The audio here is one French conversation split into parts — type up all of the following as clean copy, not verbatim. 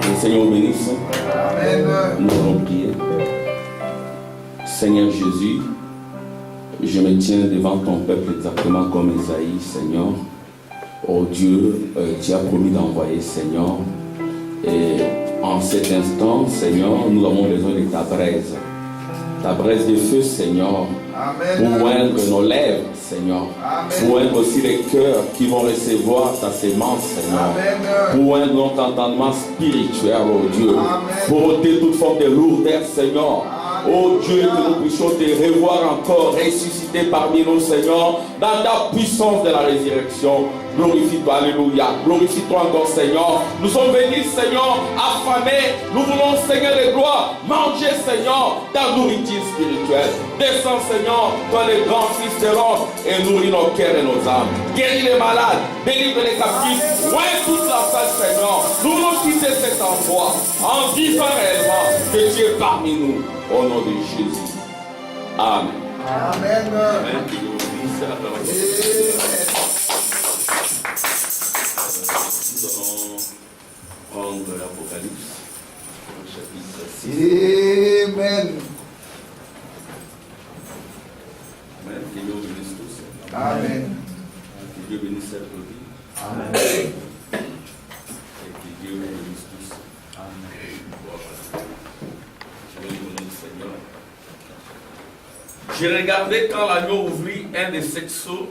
Le Seigneur bénisse. Amen. Nous allons prier. Seigneur Jésus, je me tiens devant ton peuple exactement comme Esaïe, Seigneur. Oh Dieu, tu as promis d'envoyer, Seigneur. Et en cet instant, Seigneur, nous avons besoin de ta braise. Ta braise de feu, Seigneur. Amen. Pour oindre nos lèvres, Seigneur. Amen. Pour oindre aussi les cœurs qui vont recevoir ta sémence, Seigneur. Amen. Pour oindre notre entendement spirituel, oh Dieu. Amen. Pour ôter toute forme de lourdeur, Seigneur. Oh Dieu, que nous puissions te revoir encore, ressusciter parmi nous, Seigneur, dans ta puissance de la résurrection. Glorifie-toi, alléluia. Glorifie-toi encore, Seigneur. Nous sommes venus, Seigneur, affamés. Nous voulons, Seigneur de gloire, manger, Seigneur, ta nourriture spirituelle. Descends, Seigneur, toi les grands fils de l'homme, et nourris nos cœurs et nos âmes. Guéris les malades, délivre les captifs. Ouais, toute la salle, Seigneur. Nous voulons quitter cet endroit en disant réellement que tu es parmi nous. Au nom de Jésus. Amen. Amen. Amen. Nous allons prendre l'Apocalypse, chapitre 6. Amen. Amen. Que Dieu bénisse tous. Amen. Que Dieu bénisse cette vie. Amen. Et que Dieu bénisse tous. Amen. Je vais lui donner le Seigneur. J'ai regardé quand l'agneau ouvrit un de sept sceaux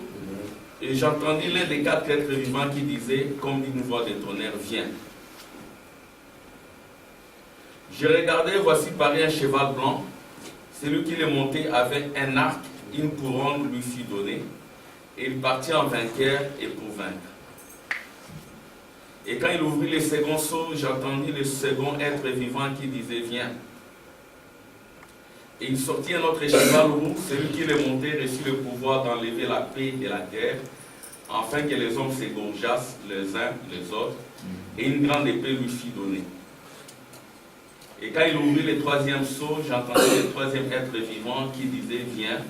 et j'entendis l'un des quatre êtres vivants qui disait, comme une voix de tonnerre, viens. J'ai regardé, voici paraît un cheval blanc. Celui qui le montait avait un arc, une couronne lui fut donnée, et il partit en vainqueur et pour vaincre. Et quand il ouvrit le second sceau, j'entendis le second être vivant qui disait, viens. Et il sortit un autre cheval roux, celui qui le montait reçut le pouvoir d'enlever la paix de la terre, afin que les hommes s'égorgeassent les uns les autres, et une grande épée lui fut donnée. Et quand il ouvrit le troisième sceau, j'entendis le troisième être vivant qui disait, viens.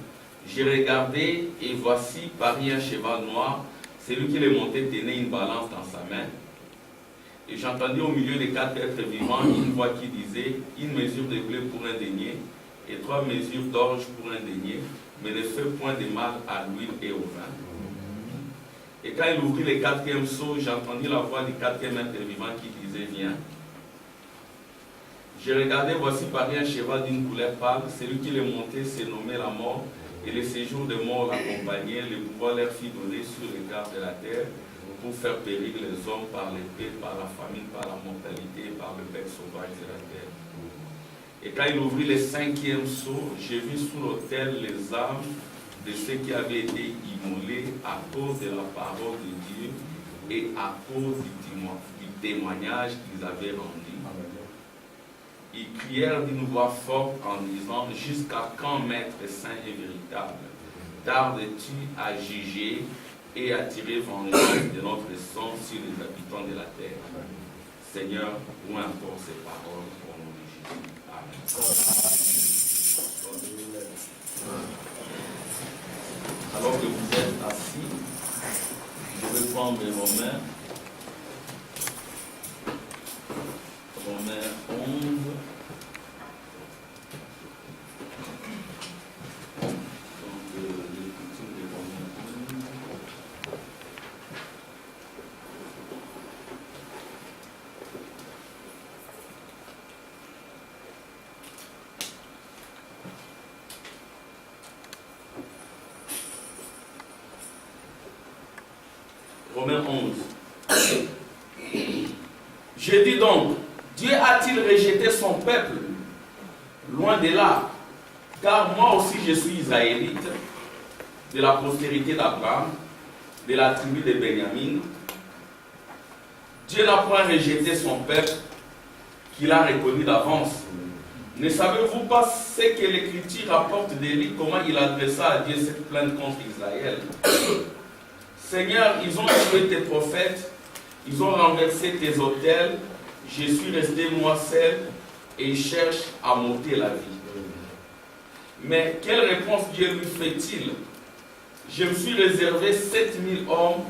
J'ai regardé, et voici parut un cheval noir, celui qui le montait tenait une balance dans sa main. Et j'entendis au milieu des quatre êtres vivants une voix qui disait, une mesure de blé pour un denier, et 3 mesures d'orge pour un denier, mais ne fais point de mal à l'huile et au vin. Et quand il ouvrit le quatrième sceau, j'entendis la voix du quatrième être vivant qui disait, viens. J'ai regardé, voici parut un cheval d'une couleur pâle, celui qui le montait se nommait la mort, et le séjour de mort l'accompagnait, le pouvoir leur fit donner sur les gardes de la terre, pour faire périr les hommes par l'épée, par la famine, par la mortalité, par le bec sauvage de la terre. Et quand il ouvrit le cinquième sceau, j'ai vu sous l'autel les âmes de ceux qui avaient été immolés à cause de la parole de Dieu et à cause du témoignage qu'ils avaient rendu. Ils crièrent d'une voix forte en disant, jusqu'à quand, Maître saint et véritable, tardes-tu à juger et à tirer vengeance de notre sang sur les habitants de la terre? Seigneur, loin encore ces paroles au nom de Jésus. Alors que vous êtes assis, je vais prendre Romains 11. Romains 11. Je dis donc, Dieu a-t-il rejeté son peuple? Loin de là, car moi aussi je suis israélite, de la postérité d'Abraham, de la tribu de Benjamin. Dieu n'a point rejeté son peuple, qu'il a reconnu d'avance. Ne savez-vous pas ce que l'Écriture rapporte de lui, comment il adressa à Dieu cette plainte contre Israël? Seigneur, ils ont tué tes prophètes, ils ont renversé tes autels, je suis resté moi seul et ils cherchent à m'ôter la vie. Mais quelle réponse Dieu lui fait-il? Je me suis réservé 7000 hommes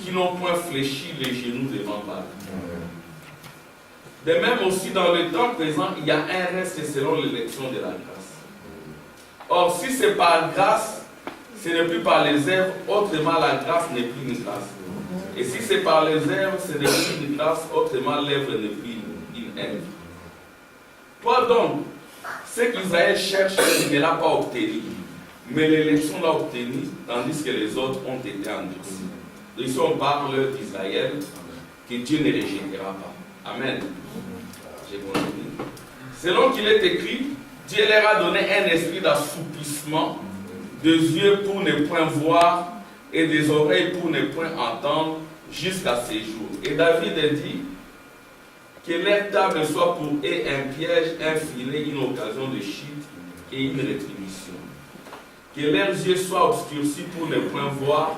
qui n'ont point fléchi les genoux devant Baal. De même aussi, dans le temps présent, il y a un reste selon l'élection de la grâce. Or, si c'est par grâce, ce n'est plus par les œuvres, autrement la grâce n'est plus une grâce. Et si c'est par les œuvres, ce n'est plus une grâce, autrement l'œuvre n'est plus une œuvre. Toi donc, ce qu'Israël cherche, il ne l'a pas obtenu. Mais l'élection l'a obtenu, tandis que les autres ont été endurcis. Donc ici on parle d'Israël, que Dieu ne rejettera pas. Amen. J'ai compris. Selon qu'il est écrit, Dieu leur a donné un esprit d'assoupissement, des yeux pour ne point voir et des oreilles pour ne point entendre jusqu'à ces jours. Et David a dit que leur table soit pour eux un piège, un filet, une occasion de chute et une rétribution. Que leurs yeux soient obscurcis pour ne point voir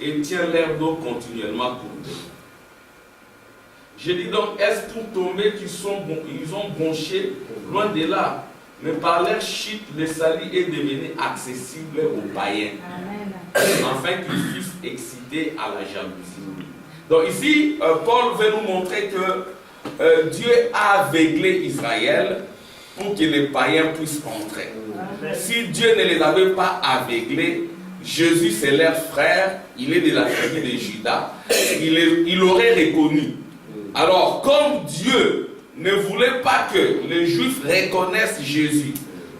et tiennent l'air d'eau continuellement courbée. Je dis donc, est-ce pour tomber qu'ils ont bronché? Loin de là. Mais par leur chute, le salut est devenu accessible aux païens. Afin qu'ils fussent excités à la jalousie. Donc ici, Paul veut nous montrer que Dieu a aveuglé Israël pour que les païens puissent entrer. Si Dieu ne les avait pas aveuglés, Jésus c'est leur frère, il est de la tribu de Juda, il aurait reconnu. Alors, comme Dieu ne voulait pas que les Juifs reconnaissent Jésus,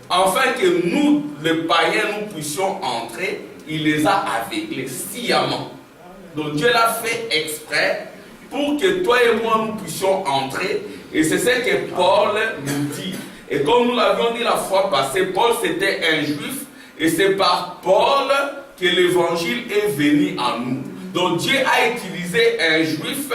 afin que nous, les païens, nous puissions entrer, il les a aveuglés sciemment. Donc Dieu l'a fait exprès pour que toi et moi nous puissions entrer. Et c'est ce que Paul nous dit. Et comme nous l'avions dit la fois passée, Paul c'était un juif. Et c'est par Paul que l'évangile est venu à nous. Donc Dieu a utilisé un juif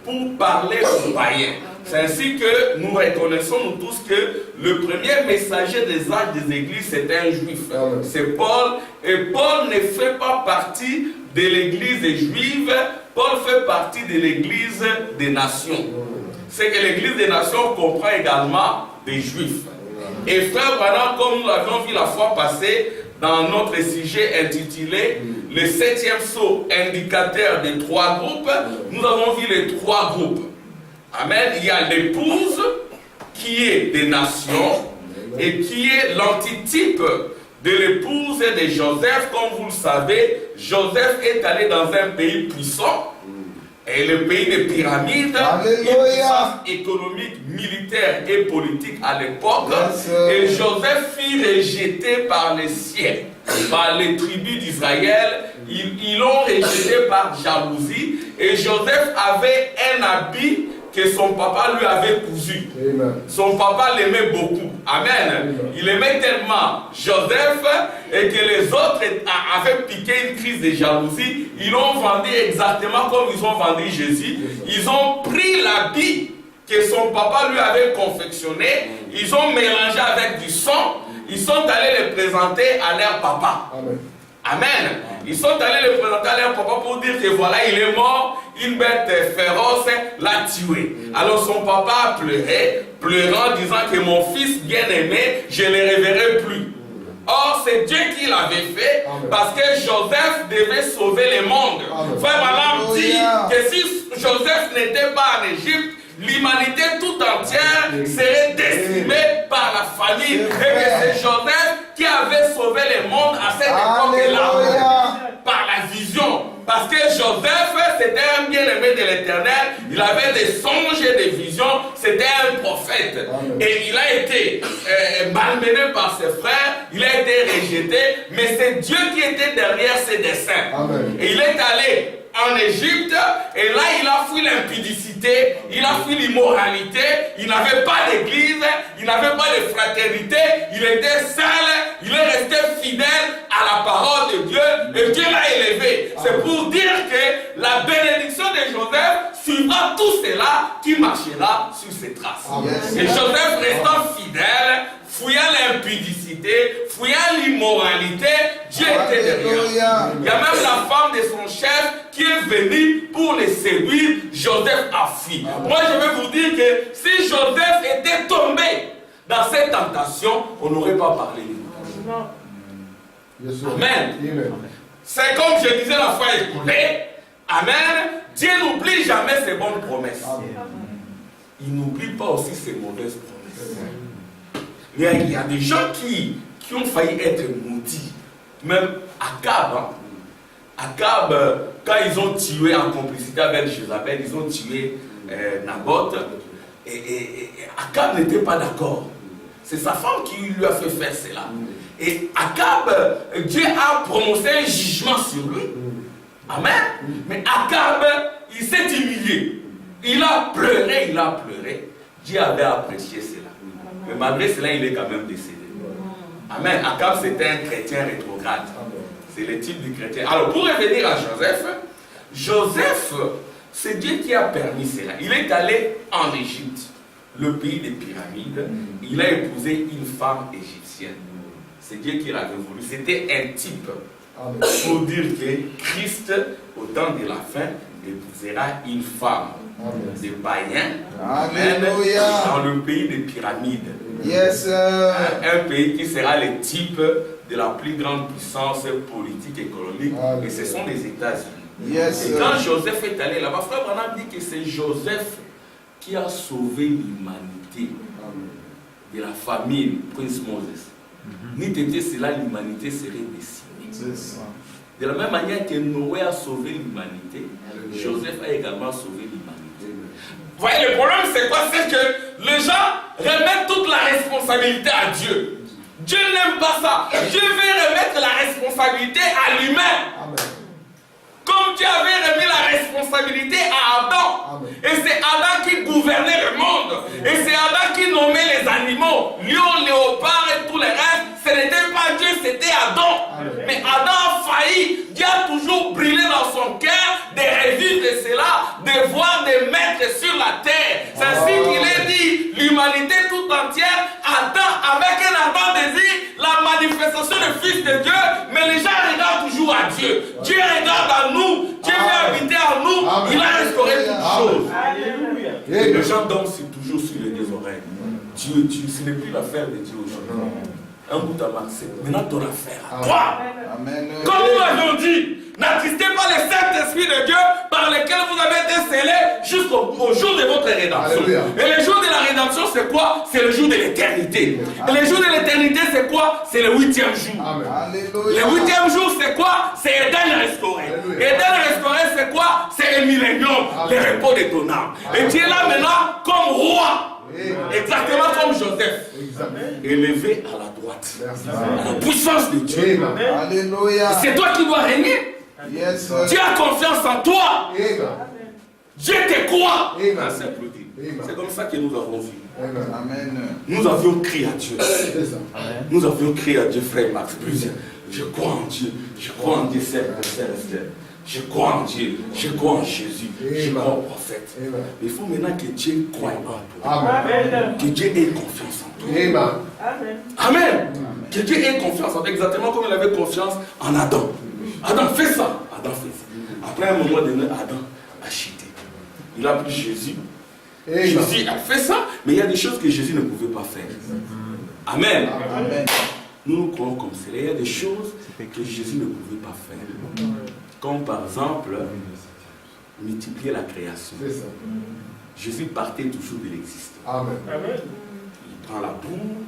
pour parler aux païens. C'est ainsi que nous reconnaissons nous tous que le premier messager des âges des églises c'était un juif. C'est Paul. Et Paul ne fait pas partie de l'église juive. Paul fait partie de l'église des nations. C'est que l'église des nations comprend également des juifs. Et frère Branham, comme nous l'avions vu la fois passée, dans notre sujet intitulé le 7e sceau, indicateur des trois groupes, nous avons vu les trois groupes. Amen. Il y a l'épouse qui est des nations et qui est l'antitype de l'épouse de Joseph. Comme vous le savez, Joseph est allé dans un pays puissant, et le pays des pyramides, une puissance économique, militaire et politique à l'époque. Et Joseph fut rejeté par les siens, par les tribus d'Israël. Ils l'ont rejeté par jalousie. Et Joseph avait un habit que son papa lui avait cousu. Son papa l'aimait beaucoup. Amen. Il aimait tellement Joseph et que les autres avaient piqué une crise de jalousie. Ils l'ont vendu exactement comme ils ont vendu Jésus. Ils ont pris l'habit que son papa lui avait confectionné. Ils ont mélangé avec du sang. Ils sont allés le présenter à leur papa. Amen. Ils sont allés le présenter à leur papa pour dire que voilà, il est mort, une bête féroce l'a tué. Alors son papa a pleuré, pleurant, disant que mon fils bien-aimé, je ne le reverrai plus. Or, c'est Dieu qui l'avait fait, parce que Joseph devait sauver le monde. Frère Branham dit que si Joseph n'était pas en Égypte, l'humanité tout entière serait décimée par la famine. Et que c'est Joseph qui avait sauvé le monde à cette époque-là, par la vision. Parce que Joseph, c'était un bien-aimé de l'Éternel. Il avait des songes et des visions. C'était un prophète. Et il a été malmené par ses frères. Il a été rejeté. Mais c'est Dieu qui était derrière ses desseins. Et il est allé en Égypte, et là il a fui l'impudicité, il a fui l'immoralité, il n'avait pas d'église, il n'avait pas de fraternité, il était seul, il est resté fidèle à la parole de Dieu, et Dieu l'a élevé. C'est pour dire que la bénédiction de Joseph suivra tout cela qui marchera sur ses traces. Et Joseph restant fidèle, fouillant l'impudicité, fouillant l'immoralité, Dieu était derrière. Il y a même la femme de son chef qui est venue pour les séduire. Joseph a fui. Moi je vais vous dire que si Joseph était tombé dans cette tentation, on n'aurait pas parlé de lui. Amen. C'est comme je disais la fois écoulée. Amen. Dieu n'oublie jamais ses bonnes promesses. il n'oublie pas aussi ses mauvaises promesses. Il y a des gens qui ont failli être maudits. Même Akab, hein. Akab, quand ils ont tué en complicité avec Jézabel, ils ont tué Naboth, et Akab n'était pas d'accord. C'est sa femme qui lui a fait faire cela. Et Akab, Dieu a prononcé un jugement sur lui. Amen. Mais Akab, il s'est humilié. Il a pleuré, il a pleuré. Dieu avait apprécié cela. Mais malgré cela, il est quand même décédé. Amen. Akab, c'était un chrétien rétrograde. C'est le type du chrétien. Alors, pour revenir à Joseph, Joseph, c'est Dieu qui a permis cela. Il est allé en Égypte, le pays des pyramides. Il a épousé une femme égyptienne. C'est Dieu qui l'avait voulu. C'était un type. Pour dire que Christ, au temps de la fin, épousera une femme des païens. Alléluia. Dans le pays des pyramides. Yes. Un pays qui sera le type de la plus grande puissance politique, économique. Et ce sont les États-Unis. Yes. Et quand Joseph est allé là-bas, Frère Branham dit que c'est Joseph qui a sauvé l'humanité de la famine, Prince Moses. N'eût été cela, l'humanité serait décimée. De la même manière que Noé a sauvé l'humanité, Joseph a également sauvé l'humanité. Vous voyez, le problème c'est quoi? C'est que les gens remettent toute la responsabilité à Dieu. Dieu n'aime pas ça. Dieu veut remettre la responsabilité à l'humain. Comme Dieu avait remis la responsabilité à Adam. Et c'est Adam qui gouvernait le monde. Et c'est Adam qui nommait les animaux. Lion, léopard et tous les restes. Ce n'était pas Dieu, c'était Adam. Mais Adam a failli. Dieu a toujours brûlé dans son cœur de revivre cela, de voir des maîtres sur la terre. C'est ainsi qu'il est dit, l'humanité tout entière attend avec un ardent désir la manifestation du Fils de Dieu. Mais les gens regardent toujours à Dieu. Dieu regarde à nous. Dieu veut habiter en nous. Il a restauré toutes choses. Alléluia. Et les gens dansent toujours sur les deux oreilles. Dieu, ce n'est plus l'affaire de Dieu aujourd'hui. Un bout à marcher. Maintenant, ton affaire à toi. Amen. Comme nous l'avons dit, n'attristez pas le Saint-Esprit de Dieu par lequel vous avez été scellés jusqu'au jour de votre rédemption. Alléluia. Et le jour de la rédemption, c'est quoi? C'est le jour de l'éternité. Et le jour de l'éternité, c'est quoi? C'est le 8e jour. Amen. Alléluia. Le 8e jour, c'est quoi? C'est Éden restauré. Éden restauré, c'est quoi? C'est le millénium, le repos de ton âme. Et tu es là maintenant comme roi. Exactement comme Joseph, élevé à la droite, à la puissance de Dieu. Alléluia. C'est toi qui dois régner. Yes. Dieu a confiance en toi. Dieu te croit. C'est comme ça que nous avons vu. Amen. Nous avions crié à Dieu. Nous avions crié à Dieu, frère Max, plusieurs. Je crois en Dieu. Je crois en Dieu, Esther. Je crois en Dieu, je crois en Jésus, je crois au prophète. Mais il faut maintenant que Dieu croie en toi. Amen. Que Dieu ait confiance en toi. Amen. Amen. Que Dieu ait confiance en toi, exactement comme il avait confiance en Adam. Adam, fais ça. Adam fait ça. Après un moment donné, Adam a chuté. Il a pris Jésus. Jésus a fait ça, mais il y a des choses que Jésus ne pouvait pas faire. Amen. Amen. Nous croyons comme cela. Il y a des choses que Jésus ne pouvait pas faire. Comme par exemple, multiplier la création. Jésus partait toujours de l'existence. Il prend la boue,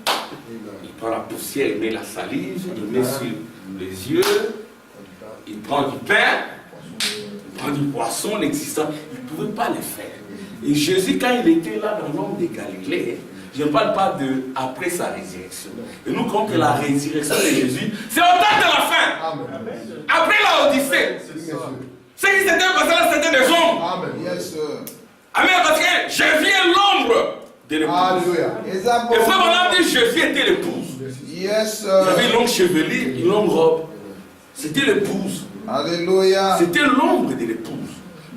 il prend la poussière, il met la salive, il met sur les yeux, il prend du pain, il prend du poisson, l'existence. Il ne pouvait pas le faire. Et Jésus, quand il était là dans l'ombre de Galilée, je ne parle pas de après sa résurrection. Et nous croyons que la résurrection de Jésus, c'est au temps de la fin. Amen. Après la Odyssée. Ce qui s'était passé là, c'était des ombres. Amen. Parce que Jésus est l'ombre de l'épouse. Et frère Branham dit Jésus était l'épouse. Il y avait une longue chevelure, une longue robe. C'était l'épouse. Alléluia. C'était l'ombre de l'épouse.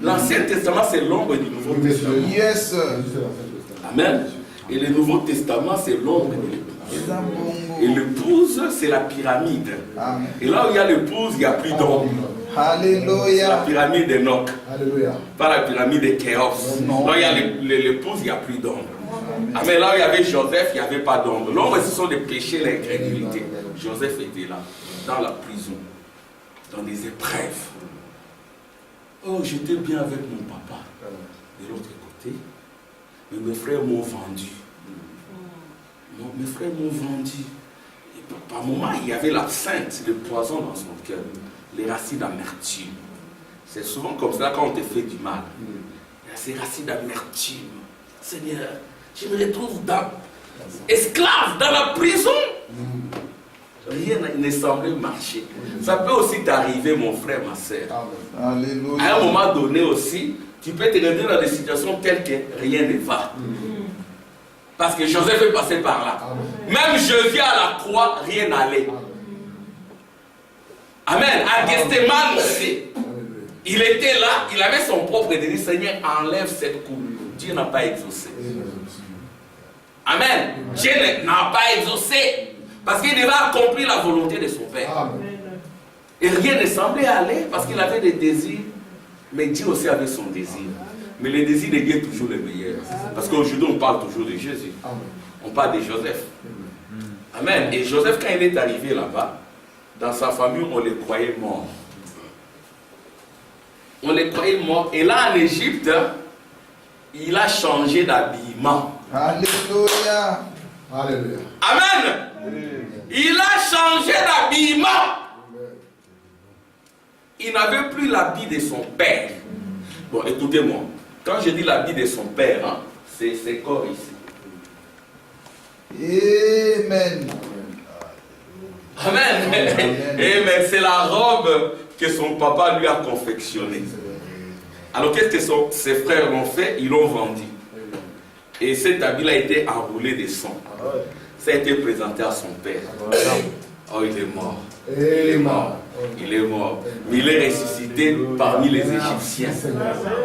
L'Ancien Testament, c'est l'ombre du Nouveau Testament. Amen. Et le Nouveau Testament, c'est l'ombre de l'épouse. Et l'épouse, c'est la pyramide. Amen. Et là où il y a l'épouse, il n'y a plus d'ombre. Alléluia. C'est la pyramide d'Enoch. Pas la pyramide de Khéops. Là où il y a l'épouse, il n'y a plus d'ombre. Amen. Là où il y avait Joseph, il n'y avait pas d'ombre. L'ombre, ce sont les péchés, l'incrédulité. Joseph était là, dans la prison, dans des épreuves. Oh, j'étais bien avec mon papa. De l'autre côté, Mais mes frères m'ont vendu. Mes frères m'ont vendu. Et par moment, il y avait l'absinthe, le poison dans son cœur, les racines d'amertume. C'est souvent comme ça quand on te fait du mal. Il y a ces racines d'amertume. Seigneur, je me retrouve esclave dans la prison. Rien ne semblait marcher. Ça peut aussi t'arriver, mon frère, ma soeur. Alléluia. À un moment donné aussi, tu peux te retrouver dans des situations telles que rien ne va. Parce que Joseph est passé par là. Même Jésus à la croix, rien n'allait. Amen. À Gethsémane aussi, il était là, il avait son propre désir. Seigneur, enlève cette coupe. Dieu n'a pas exaucé. Amen. Dieu n'a pas exaucé. Parce qu'il devait accomplir la volonté de son Père. Amen. Et rien ne semblait aller parce qu'il avait des désirs. Mais Dieu aussi avait son désir. Mais le désir de Dieu est toujours le meilleur. Parce qu'aujourd'hui, on parle toujours de Jésus. On parle de Joseph. Amen. Et Joseph, quand il est arrivé là-bas, dans sa famille, on le croyait mort. On le croyait mort. Et là, en Égypte, il a changé d'habillement. Alléluia. Alléluia. Amen. Il a changé d'habillement. Il n'avait plus l'habit de son père. Bon, écoutez-moi. Quand je dis l'habit de son père, hein, c'est corps ici. Amen. Amen. Amen. C'est la robe que son papa lui a confectionnée. Alors qu'est-ce que ses frères l'ont fait? Ils l'ont vendu. Et cet habit a été enroulé de sang. Ça a été présenté à son père. Oh, il est mort. Il est mort. Il est mort. Mais il est ressuscité parmi les Égyptiens.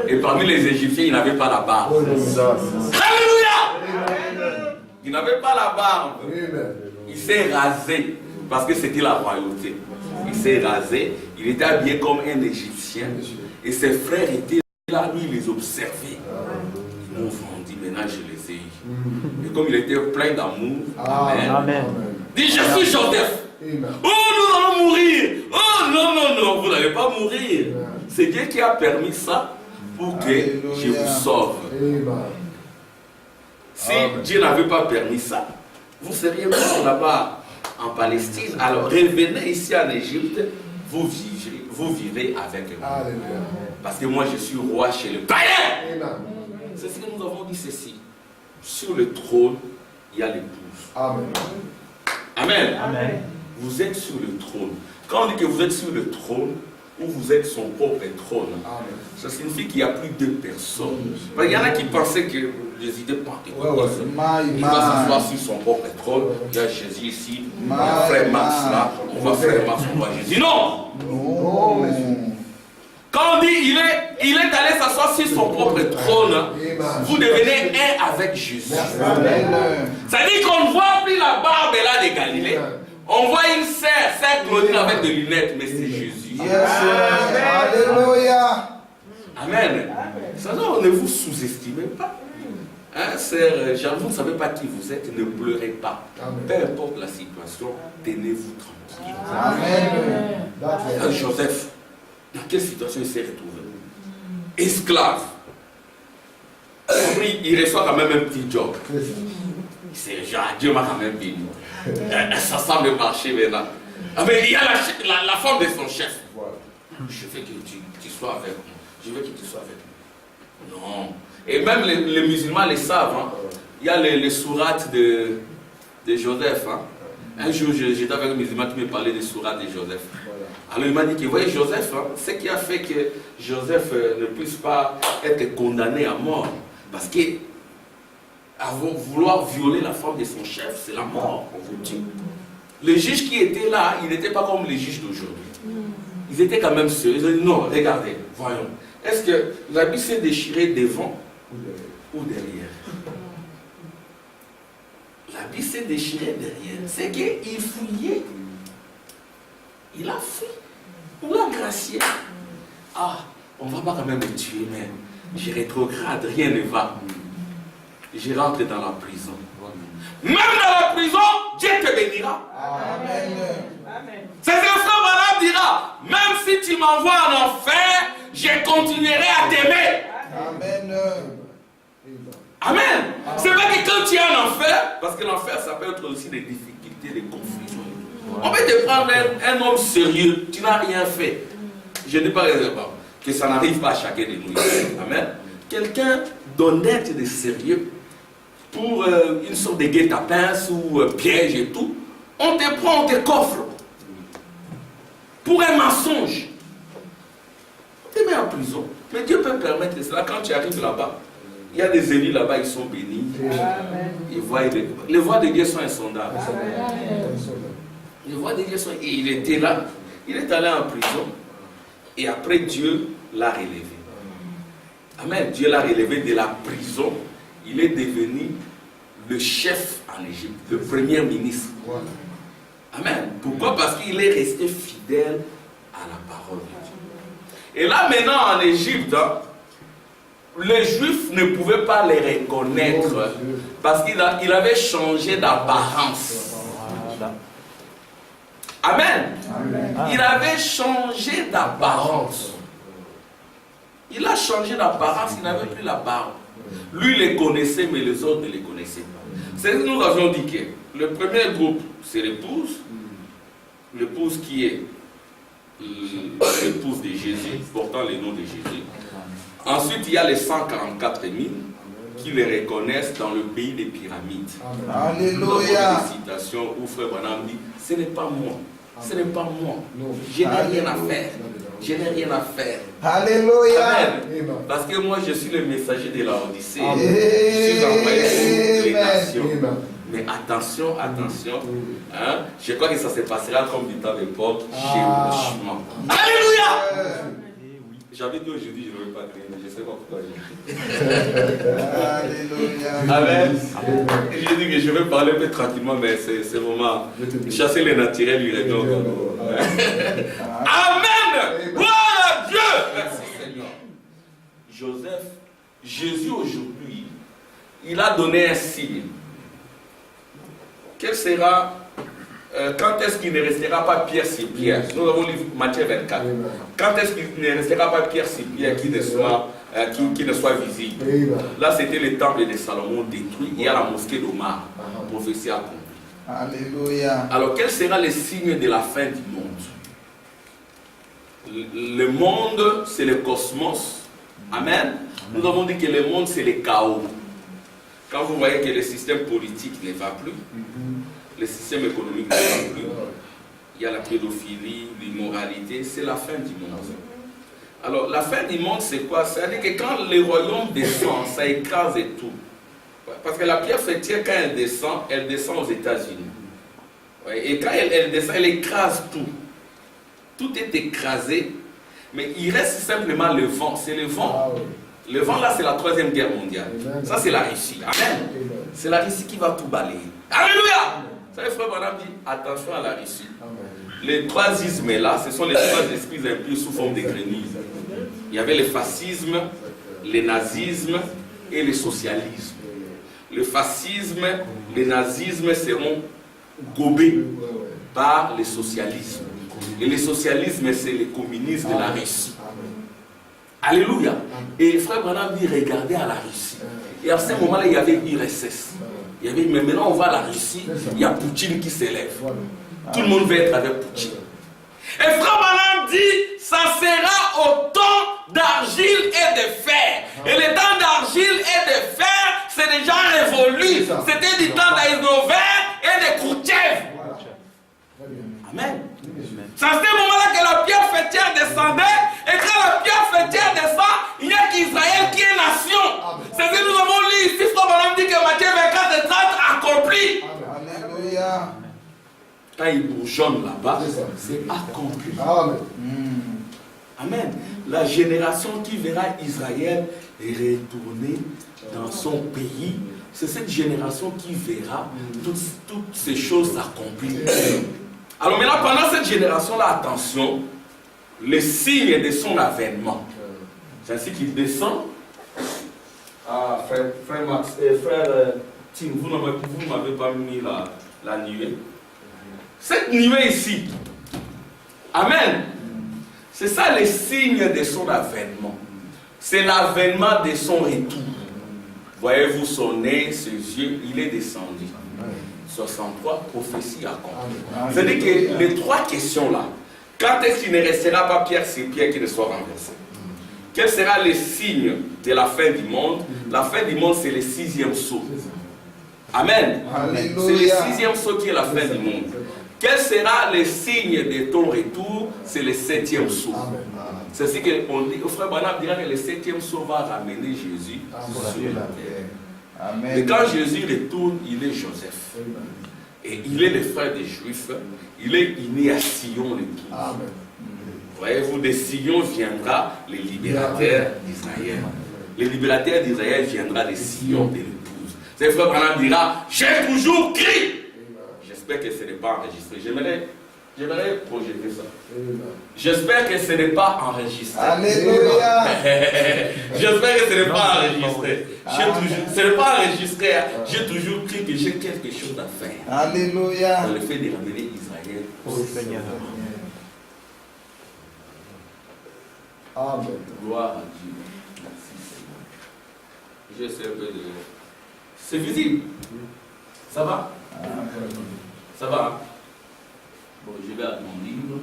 Et parmi les Égyptiens, il n'avait pas la barbe. Alléluia! Il n'avait pas la barbe. Il s'est rasé parce que c'était la royauté. Il s'est rasé. Il était habillé comme un Égyptien. Et ses frères étaient là, lui, il les observait. Ils m'ont vendu, maintenant je les ai eus. Et comme il était plein d'amour, amen. Dit, je suis Joseph. Oh, nous allons mourir. Oh, non, non, non, vous n'allez pas mourir. C'est Dieu qui a permis ça pour que je vous sauve. Si Dieu n'avait pas permis ça, vous seriez mort là-bas en Palestine. Alors revenez ici en Égypte, vous vivrez avec moi. Parce que moi je suis roi chez le païen. C'est ce que nous avons dit ceci. Sur le trône, il y a l'épouse. Amen. Amen. Amen. Vous êtes sur le trône. Quand on dit que vous êtes sur le trône, ou vous êtes son propre trône, ça signifie qu'il n'y a plus deux personnes. Il y en a qui pensaient que les idées pentecôtistes, il va s'asseoir sur son propre trône. Il y a Jésus ici, il y a frère Max là, on va frère Max, on va Jésus. Non! Quand on dit il est allé s'asseoir sur son propre trône, vous devenez un avec Jésus. Ça dit qu'on ne voit plus la barbe là de Galilée. On voit une sœur Claudine avec des lunettes, mais c'est Jésus. Alléluia. Amen. Ça, non, ne vous sous-estimez pas. Hein, sœur Jean, vous ne savez pas qui vous êtes, ne pleurez pas. Peu importe la situation, tenez-vous tranquille. Amen. Joseph, dans quelle situation il s'est retrouvé? Esclave. Il reçoit quand même un petit job. C'est genre, Dieu m'a quand même béni. Ça semble marcher maintenant. Ah, mais il y a la femme de son chef. Je veux que tu sois avec moi. Je veux que tu sois avec moi. Non. Et même les musulmans le savent. Hein. Il y a les sourates de Joseph. Hein. Un jour, j'étais avec un musulman qui me parlait des sourates de Joseph. Alors il m'a dit que, vous voyez, Joseph, hein, ce qui a fait que Joseph ne puisse pas être condamné à mort. Parce que vouloir violer la femme de son chef, c'est la mort, on vous dit. Les juges qui étaient là, ils n'étaient pas comme les juges d'aujourd'hui. Ils étaient quand même sérieux. Ils ont dit non, regardez, voyons. Est-ce que l'habit s'est déchiré devant ou derrière? L'habit s'est déchiré derrière. C'est qu'il fouillait. Il a fui. On l'a gracié. Ah, on ne va pas quand même me tuer, mais je rétrograde, rien ne va. Je rentre dans la prison. Même dans la prison, Dieu te bénira. Amen. C'est ce que frère Branham dira. Même si tu m'envoies en enfer, je continuerai à t'aimer. Amen. Amen. C'est vrai que quand tu es en enfer, parce que l'enfer ça peut être aussi des difficultés, des confusions. On peut te prendre un homme sérieux, tu n'as rien fait. Je ne dis pas que ça n'arrive pas à chacun de nous. Amen. Quelqu'un d'honnête et de sérieux, pour une sorte de guet-apens ou piège et tout, on te prend, on te coffre. Pour un mensonge. On te met en prison. Mais Dieu peut permettre cela. Quand tu arrives là-bas, il y a des élus là-bas, ils sont bénis. Ils voient, les voies de Dieu sont insondables. Les voies de Dieu sont... Et il était là, il est allé en prison. Et après, Dieu l'a relevé. Amen. Dieu l'a relevé de la prison. Il est devenu le chef en Égypte, le premier ministre. Amen. Pourquoi? Parce qu'il est resté fidèle à la parole de Dieu. Et là, maintenant, en Égypte, les Juifs ne pouvaient pas les reconnaître parce qu'il avait changé d'apparence. Amen. Il avait changé d'apparence. Il a changé d'apparence, il n'avait plus la barbe. Lui, il les connaissait, mais les autres ne les connaissaient pas. C'est ce que nous avions dit que le premier groupe, c'est l'épouse. L'épouse qui est l'épouse de Jésus, portant le nom de Jésus. Ensuite, il y a les 144 000 qui les reconnaissent dans le pays des pyramides. Alléluia. Nous avons des citations où Frère Branham dit, ce n'est pas moi. Ce n'est pas moi. Je n'ai rien à faire. Je n'ai rien à faire. Alléluia. Amen. Parce que moi, je suis le messager de la Odyssée. Je suis envoyé sur les nations. Mais attention, attention. Hein? Je crois que ça se passera comme du temps de Paul. Chevauchement. Alléluia. J'avais dit aujourd'hui, je ne veux pas crier, mais je ne sais pas pourquoi. Alléluia. Amen. J'ai dit que je vais parler un peu tranquillement, mais c'est vraiment chasser les naturels, lui répond. Amen. Gloire à Dieu. Merci Seigneur. Jésus aujourd'hui, il a donné un signe. Quel sera, quand est-ce qu'il ne restera pas pierre sur pierre? Nous avons lu Matthieu 24. Quand est-ce qu'il ne restera pas pierre sur pierre qui ne soit visible? Là, c'était le temple de Salomon détruit. Il y a la mosquée d'Omar. Prophétie accomplie. Alléluia. Alors, quel sera le signe de la fin du monde? Le monde, c'est le cosmos. Amen. Nous avons dit que le monde, c'est le chaos. Quand vous voyez que le système politique ne va plus, le système économique ne va plus, il y a la pédophilie, l'immoralité, c'est la fin du monde. Alors, la fin du monde, c'est quoi? C'est-à-dire que quand le royaume descend, ça écrase tout. Parce que la pierre fêtière, quand elle descend aux États-Unis. Et quand elle descend, elle écrase tout. Tout est écrasé, mais il reste simplement le vent. C'est le vent. Le vent, là, c'est la 3e guerre mondiale. Ça, c'est la Russie. Amen. C'est la Russie qui va tout balayer. Alléluia. Ça, le frère Branham dit, attention à la Russie. Les 3 ismes là, ce sont les 3 esprits impurs sous forme de grenouilles. Il y avait le fascisme, le nazisme et le socialisme. Le fascisme, le nazisme seront gobés par le socialisme. Et le socialisme, c'est le communisme de la Russie. Alléluia. Et frère Branham dit, regardez à la Russie. Et à ce moment-là, il y avait l'URSS. Mais maintenant, on va à la Russie, il y a Poutine qui s'élève. Tout le monde veut être avec Poutine. Et frère Branham dit, ça sera au temps d'argile et de fer. Et le temps d'argile et de fer, c'est déjà révolu. C'était du temps d'Aïsnover et de Khrouchtchev. Amen. C'est à ce moment-là que la pierre fêtière descendait. Et quand la pierre fêtière descend, il n'y a qu'Israël qui est nation. C'est ce que nous avons lu ici. Frère Branham dit que Matthieu 24 et 30 accompli. Alléluia. Quand il bourgeonne là-bas, c'est accompli. Amen. La génération qui verra Israël retourner dans son pays, c'est cette génération qui verra toutes ces choses s'accomplir. Alors maintenant, pendant cette génération-là, attention, les signes de son avènement. C'est ainsi qu'il descend. Ah, frère Max, frère Tim, vous ne m'avez pas mis la nuée. Cette nuée ici, amen, c'est ça les signes de son avènement. C'est l'avènement de son retour. Voyez-vous son nez, ses yeux, il est descendu. 63 prophéties accomplies. C'est-à-dire que les 3 questions-là, quand est-ce qu'il ne restera pas pierre sur pierre qui ne soit renversé? Quel sera le signe de la fin du monde? La fin du monde, c'est le 6e sceau. Amen. C'est le 6e sceau qui est la fin du monde. Quel sera le signe de ton retour? C'est le 7e sceau. C'est ce qu'on dit. Au frère Branham dira que le 7e sceau va ramener Jésus sur la terre. Et quand Jésus retourne, il est Joseph. Et il est le frère des Juifs. Il est né à Sion l'épouse. Voyez-vous, de Sion viendra le libérateur d'Israël. Le libérateur d'Israël viendra de Sion de l'épouse. C'est frère Branham dira, j'ai toujours crié. J'espère que ce n'est pas enregistré. J'aimerais projeter ça. J'espère que ce n'est pas enregistré. Alléluia. J'espère que ce n'est pas enregistré. Ce n'est pas enregistré. J'ai toujours cru que j'ai quelque chose à faire. Alléluia. Dans le fait de ramener Israël au Seigneur. Amen. Gloire à Dieu. Merci Seigneur. J'essaie un peu de... C'est visible. Ça va? Ça va, hein? Bon, je vais à mon livre.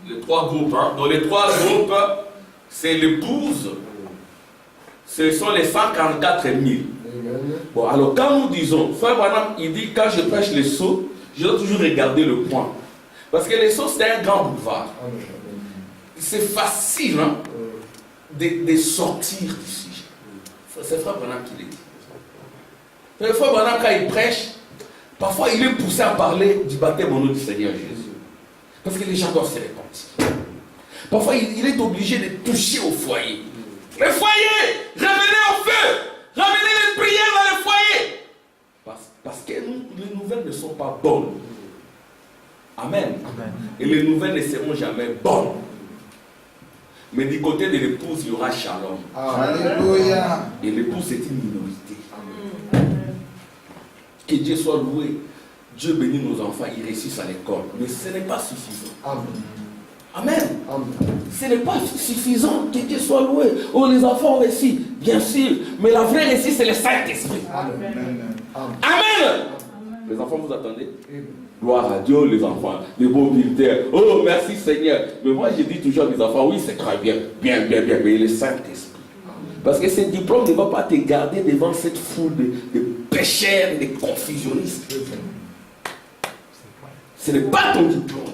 Les 3 groupes, hein? Dans les 3 groupes, c'est l'épouse. Ce sont les 144 000. Bon, alors quand nous disons, frère Branham, il dit, quand je prêche les sceaux, je dois toujours regarder le point. Parce que les sceaux, c'est un grand boulevard. C'est facile, hein, de sortir du sujet. C'est frère Branham qui l'a dit. Le frère Branham, quand il prêche, parfois il est poussé à parler du baptême au nom du Seigneur Jésus. Parce que les gens doivent se repentir. Parfois il est obligé de toucher au foyer. Le foyer, revenez au feu, ramenez les prières dans le foyer. Parce que les nouvelles ne sont pas bonnes. Amen. Et les nouvelles ne seront jamais bonnes. Mais du côté de l'épouse, il y aura shalom. Alléluia. Et l'épouse, c'est une minorité. Que Dieu soit loué. Dieu bénit nos enfants, ils réussissent à l'école. Mais ce n'est pas suffisant. Amen. Ce n'est pas suffisant. Que Dieu soit loué. Oh, les enfants réussissent, bien sûr. Mais la vraie réussite, c'est le Saint-Esprit. Amen. Les enfants, vous attendez? Gloire à Dieu, les enfants, les beaux militaires. Oh, merci Seigneur. Mais moi, je dis toujours à mes enfants, oui, c'est très bien, bien, mais le Saint-Esprit. Parce que ce diplôme ne va pas te garder devant cette foule de pécheurs et de confusionnistes. Ce n'est pas ton diplôme.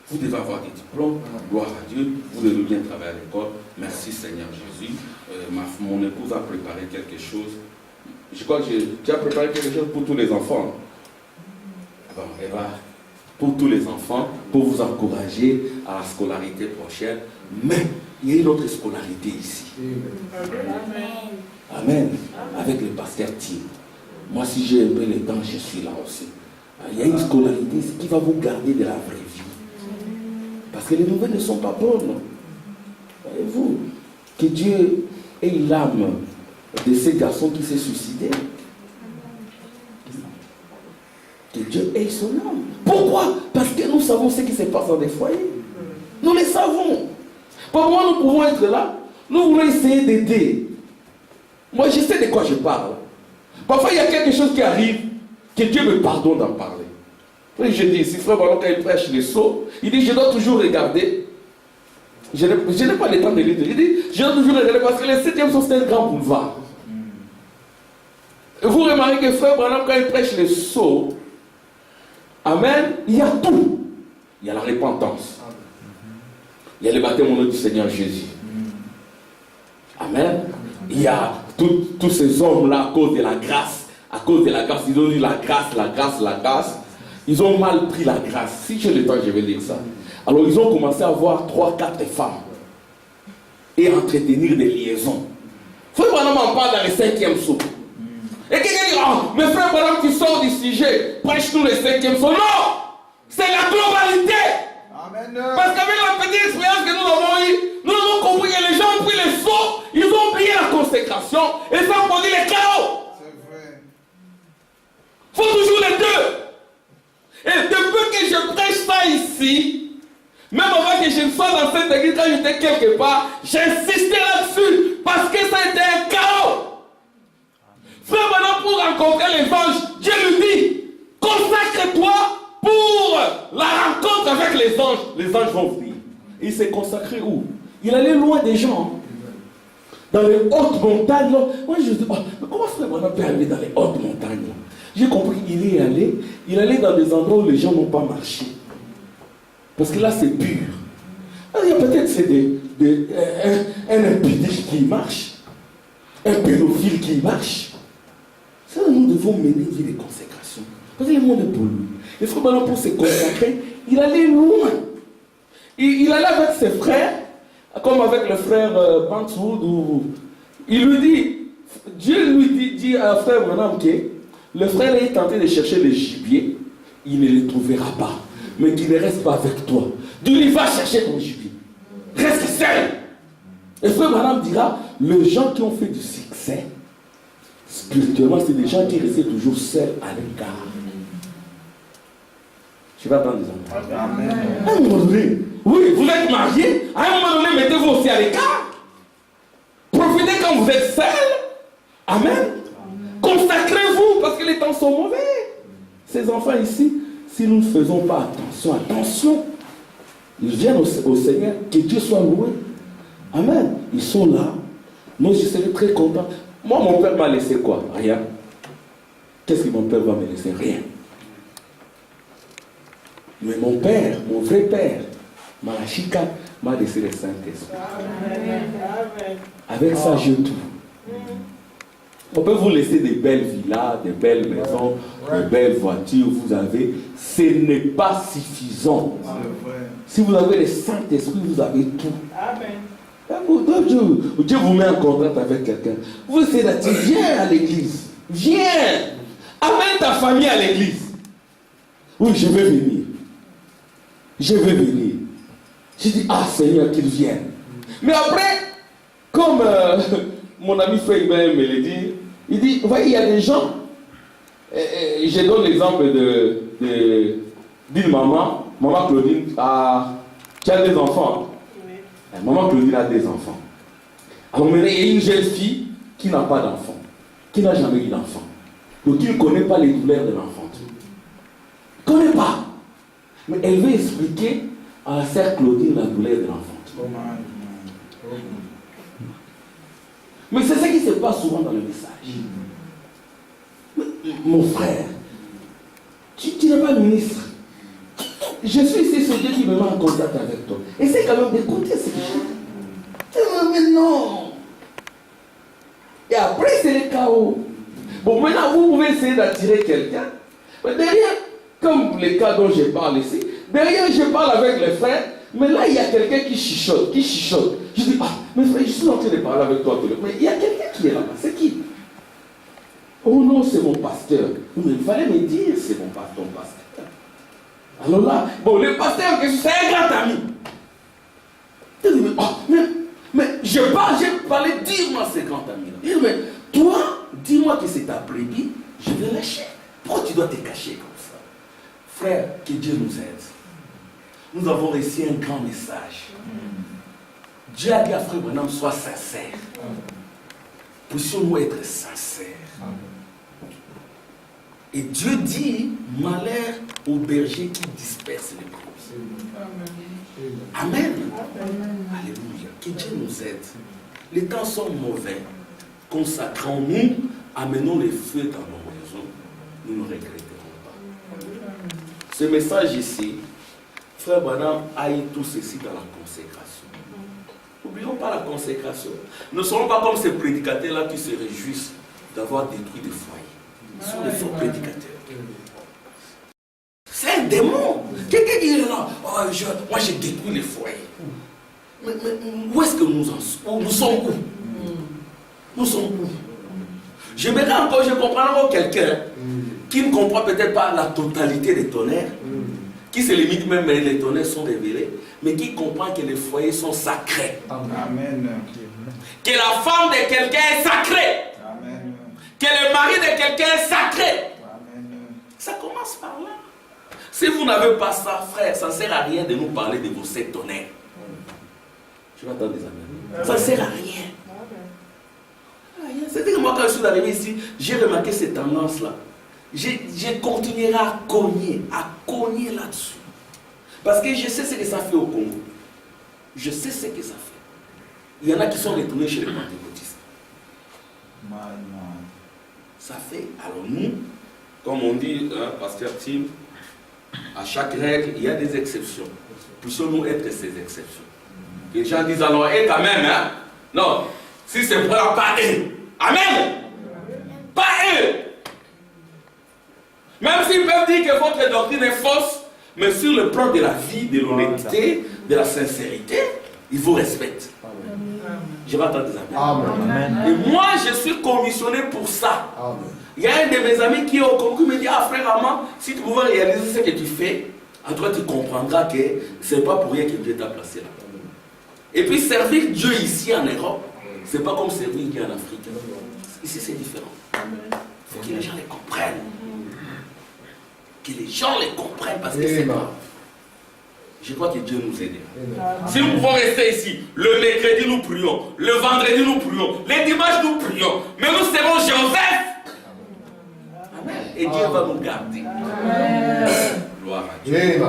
Vous devez avoir des diplômes. Gloire à Dieu. Vous devez bien travailler à l'école. Merci Seigneur Jésus. Mon épouse a préparé quelque chose. Je crois que tu as préparé quelque chose pour tous les enfants. Bon, Eva, pour tous les enfants, pour vous encourager à la scolarité prochaine. Mais il y a une autre scolarité ici. Amen. Avec le pasteur Tim. Moi, si j'ai un peu le temps, je suis là aussi. Il y a une scolarité qui va vous garder de la vraie vie. Parce que les nouvelles ne sont pas bonnes. Voyez-vous, que Dieu ait l'âme de ces garçons qui s'est suicidé. Que Dieu ait son âme. Pourquoi? Parce que nous savons ce qui se passe dans les foyers. Nous le savons. Parfois nous pouvons être là. Nous voulons essayer d'aider. Moi je sais de quoi je parle. Parfois il y a quelque chose qui arrive. Que Dieu me pardonne d'en parler. Et je dis, si frère Ballon, quand il prêche les sceaux, il dit, je dois toujours regarder. Je n'ai pas le temps de lire. Il dit, je dois toujours regarder parce que le 7e sceau, c'est un grand boulevard. Et vous remarquez que frère Ballon, quand il prêche les sceaux, amen, il y a tout. Il y a la repentance. Il y a le baptême au nom du Seigneur Jésus. Amen. Il y a tous ces hommes-là à cause de la grâce. À cause de la grâce, ils ont dit la grâce. Ils ont mal pris la grâce. Si j'ai le temps, je vais dire ça. Alors ils ont commencé à avoir 3-4 femmes. Et à entretenir des liaisons. Frère Branham en parle dans le 5e sceau. Et quelqu'un dit, oh, mais frère Branham, tu sors du sujet. Prêche-nous le 5e sceau. Non! C'est la globalité. Amen. Parce qu'avec la petite expérience que nous avons eue, nous avons compris que les gens ont pris les sceaux, ils ont oublié la consécration et ça a produit les chaos. Il faut toujours les deux. Et depuis que je prêche ça ici, Même avant que je ne sois dans cette église, quand j'étais quelque part, j'insistais là-dessus parce que ça a été un chaos. Frère, maintenant pour rencontrer les anges, Dieu lui dit, consacre-toi pour la rencontre avec les anges. Les anges vont venir. Il s'est consacré où? Il allait loin des gens. Dans les hautes montagnes. Moi je dis, oh, mais comment frère Branham peut aller dans les hautes montagnes? J'ai compris qu'il est allé. Il allait dans des endroits où les gens n'ont pas marché. Parce que là c'est pur. Alors, il y a peut-être c'est un impudique qui marche. Un pédophile qui marche. Ça, nous devons mener des consécrations. Parce que le monde est pour lui. Et frère Branham, pour se consacrer, il allait loin. Il allait avec ses frères, comme avec le frère Bansoud. Il lui dit, Dieu lui dit à frère Branham que le frère est tenté de chercher les gibiers, il ne les trouvera pas. Mais qu'il ne reste pas avec toi. Dieu il va chercher ton gibier. Reste seul. Et frère Branham dira, les gens qui ont fait du succès, spirituellement, c'est des gens qui restent toujours seuls à l'écart. Tu vas prendre des enfants. Amen. À un moment donné, oui, vous êtes mariés, à un moment donné, mettez-vous aussi à l'écart. Profitez quand vous êtes seuls. Amen. Consacrez-vous parce que les temps sont mauvais. Ces enfants ici, si nous ne faisons pas attention, ils viennent au Seigneur, que Dieu soit loué. Amen. Ils sont là. Moi, je serai très content. Moi, mon père m'a laissé quoi? Rien. Qu'est-ce que mon père va me laisser? Rien. Mais mon père, mon vrai père, Malachika, m'a laissé le Saint-Esprit. Avec ça, j'ai tout. On peut vous laisser des belles villas, des belles maisons, des belles voitures, vous avez. Ce n'est pas suffisant. Si vous avez le Saint-Esprit, vous avez tout. Dieu vous met en contact avec quelqu'un. Vous essayez d'attirer, viens à l'église. Viens. Amène ta famille à l'église. Oui, je vais venir. Je vais venir. Je dis, ah Seigneur, qu'il vienne. Mais après, comme mon ami Frère Ibrahim me l'a dit, il dit, vous voyez, il y a des gens, je donne l'exemple d'une maman Claudine, qui a des enfants. Oui. Maman Claudine a des enfants. Alors maintenant, il y a une jeune fille qui n'a pas d'enfant, qui n'a jamais eu d'enfant. Donc il ne connaît pas les douleurs de l'enfant. Il ne connaît pas. Mais elle veut expliquer à la sœur Claudine la douleur de l'enfant. Mais c'est ça qui se passe souvent dans le message. Mon frère, tu n'es pas ministre. Je suis ici, c'est Dieu qui me met en contact avec toi. Essaye quand même d'écouter ce que je dis. Mais non. Et après, c'est le chaos. Bon, maintenant, vous pouvez essayer d'attirer quelqu'un. Mais derrière, comme les cas dont je parle ici, derrière, je parle avec les frères, mais là, il y a quelqu'un qui chichote. Je dis, ah, mais frère, je suis en train de parler avec toi. Mais il y a quelqu'un qui est là-bas. C'est qui? Oh non, c'est mon pasteur. Mais il fallait me dire, c'est mon pasteur. Alors là, bon, le pasteur, c'est un grand ami. Mais j'ai parlé, dis-moi ce grand ami-là. Mais toi, dis-moi que c'est ta brebis, je vais lâcher. Pourquoi tu dois te cacher comme ça? Frère, que Dieu nous aide. Nous avons reçu un grand message. Dieu a dit à Frère Branham, sois sincère. Puissions-nous être sincères. Et Dieu dit, malheur au berger qui disperse les brebis. Amen. Alléluia. Que Dieu nous aide. Les temps sont mauvais. Consacrons-nous, amenons les feux dans nos maisons. Nous ne regretterons pas. Ce message ici, Frère Branham aille tout ceci dans la consécration. N'oublions pas la consécration. Ne serons pas comme ces prédicateurs-là qui se réjouissent d'avoir détruit des foyers. Ce sont des faux prédicateurs. C'est un démon. Quelqu'un qui est là, oh, moi j'ai détruit les foyers. Mais où est-ce que nous en sommes? Nous sommes où? Nous sommes où? Je comprends encore quelqu'un qui ne comprend peut-être pas la totalité des tonnerres, qui se limite même, mais les tonnerres sont révélés, mais qui comprend que les foyers sont sacrés. Amen. Que la femme de quelqu'un est sacrée. Que le mari de quelqu'un est sacré. Amen. Ça commence par là. Si vous n'avez pas ça, frère, ça ne sert à rien de nous parler de vos 7 tonnerres. Je vais attendre des amis. Ça ne sert à rien. C'est-à-dire que moi, quand je suis arrivé ici, j'ai remarqué cette tendance-là. Je continuerai à cogner là-dessus. Parce que je sais ce que ça fait au Congo. Je sais ce que ça fait. Il y en a qui sont retournés chez les pentecôtistes. Ça fait. Alors nous, comme on dit, hein, Pasteur Tim, à chaque règle, il y a des exceptions. Puissions-nous être ces exceptions. Les gens disent alors, quand même, hein? Non, si c'est pour pas eux. Amen. Pas eux. Même s'ils peuvent dire que votre doctrine est fausse, mais sur le plan de la vie, de l'honnêteté, de la sincérité, ils vous respectent. Je vais attendre des amis. Amen. Et moi, je suis commissionné pour ça. Amen. Il y a un de mes amis qui est au concours, me dit, ah frère Armand, si tu pouvais réaliser ce que tu fais, en toi tu comprendras que ce n'est pas pour rien que Dieu t'a placé là. Et puis servir Dieu ici en Europe, ce n'est pas comme servir Dieu en Afrique. Ici c'est différent. Il faut que les gens les comprennent. Que les gens les comprennent parce que c'est grave. Je crois que Dieu nous aide. Si nous pouvons rester ici, le mercredi nous prions, le vendredi nous prions, les dimanches nous prions, mais nous serons Joseph. Amen. Et Dieu va nous garder. Amen. Gloire à Dieu. Amen.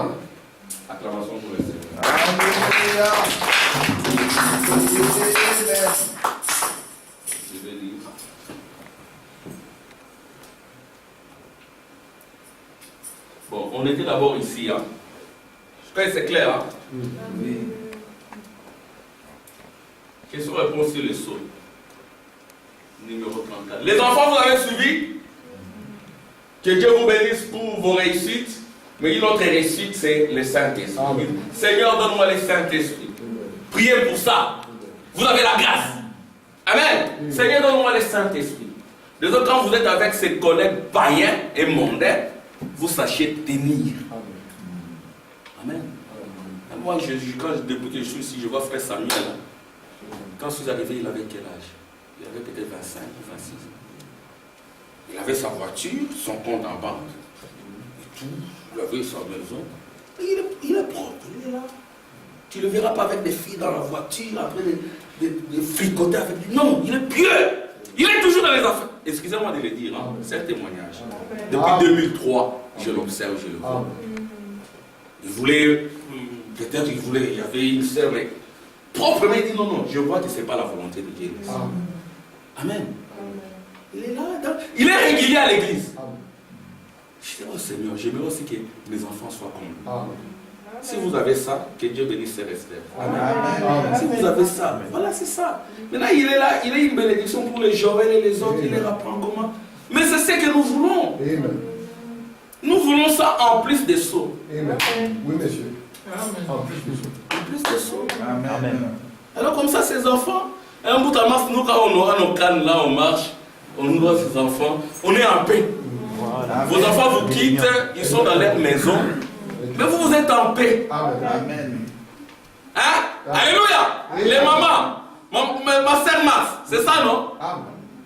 Acclamation pour le Seigneur. Alléluia. Je vais lire. Bon, on était d'abord ici. Hein. Je crois que c'est clair. Hein? Oui. Question-réponse sur le saut. Numéro 34. Les enfants, vous avez suivi? Que Dieu vous bénisse pour vos réussites. Mais une autre réussite, c'est le Saint-Esprit. Seigneur, donne-moi le Saint-Esprit. Priez pour ça. Vous avez la grâce. Amen. Seigneur, donne-moi le Saint-Esprit. Les autres, quand vous êtes avec ces collègues païens et mondains, vous sachez tenir. Amen. Moi, quand depuis que je suis ici, je vois frère Samuel. Quand je suis arrivé, il avait quel âge? Il avait peut-être 25 ou 26 ans. Il avait sa voiture, son compte en banque, et tout. Il avait sa maison. Et il est propre, il est là. Tu ne le verras pas avec des filles dans la voiture, après de fricoter avec lui. Non, il est pieux. Il est toujours dans les affaires. Excusez-moi de le dire, hein, c'est un témoignage. Depuis 2003, je l'observe, je le vois. Il voulait, peut-être il y avait une sœur, mais proprement il dit non, je vois que ce n'est pas la volonté de Dieu. Amen. Il est là, il est régulier à l'église. Je dis, oh Seigneur, j'aimerais aussi que mes enfants soient comme lui. Si vous avez ça, que Dieu bénisse ses respects. Amen. Si vous avez ça, voilà, c'est ça. Maintenant, il est là, il est une bénédiction pour les Joël et les autres, il les rapprend comment. Mais c'est ce que nous voulons. Amen. Nous voulons ça en plus des sceaux. Amen. Oui, monsieur. Amen. En plus des sceaux. En plus des sceaux. Amen. Alors, comme ça, ces enfants, un bout à masse, nous, quand on aura nos cannes là, on marche, on nous doit ces enfants, on est en paix. Voilà. Vos enfants vous quittent, ils sont dans leur maison, mais vous êtes en paix. Amen. Hein? Alléluia. Les mamans, ma sœur Mars, c'est ça, non? Amen.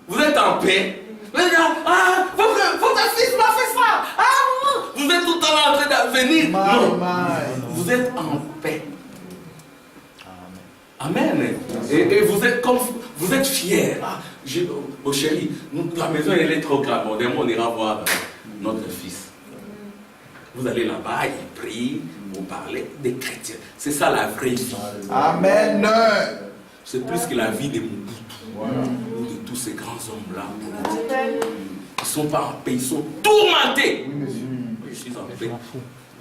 Vous êtes en paix. Ah, votre fils m'a fait ça. Ah, vous êtes tout le temps en train de venir. Non, vous êtes en paix. Amen. Et vous êtes comme vous êtes fiers. Ah, oh chérie, la maison elle est trop grande. On ira voir notre fils. Vous allez là-bas, il prie, vous parlez des chrétiens. C'est ça la vraie vie. Amen. C'est plus que la vie des Mobutu. Ou de tous ces grands hommes-là. Ils ne sont pas en paix, ils sont tourmentés. Je suis en paix.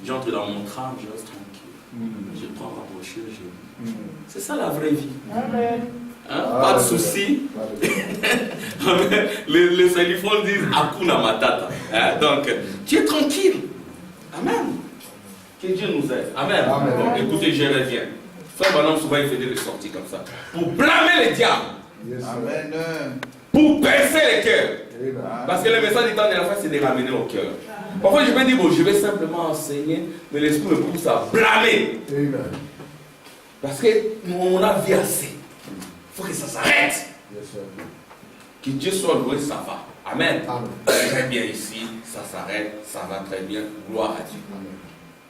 J'entre dans mon tram, je reste tranquille. Je prends ma brochure, c'est ça la vraie vie. Amen. Hein? Pas de soucis. les salifons disent Hakuna Matata. Hein? Donc, tu es tranquille. Amen. Que Dieu nous aide. Amen. Bon, écoutez, je reviens. Frère Branham, souvent, il faisait des sorties comme ça. Pour blâmer les diables. Amen. Pour percer les cœurs. Parce que le message du temps de la fin, c'est de ramener au cœur. Parfois, je me dis, bon, je vais simplement enseigner, mais l'esprit me pousse à blâmer. Amen. Parce qu'on a vu assez. Il faut que ça s'arrête. Que Dieu soit loué, ça va. Amen. Amen. Très bien ici, ça s'arrête, ça va très bien. Gloire à Dieu. Amen.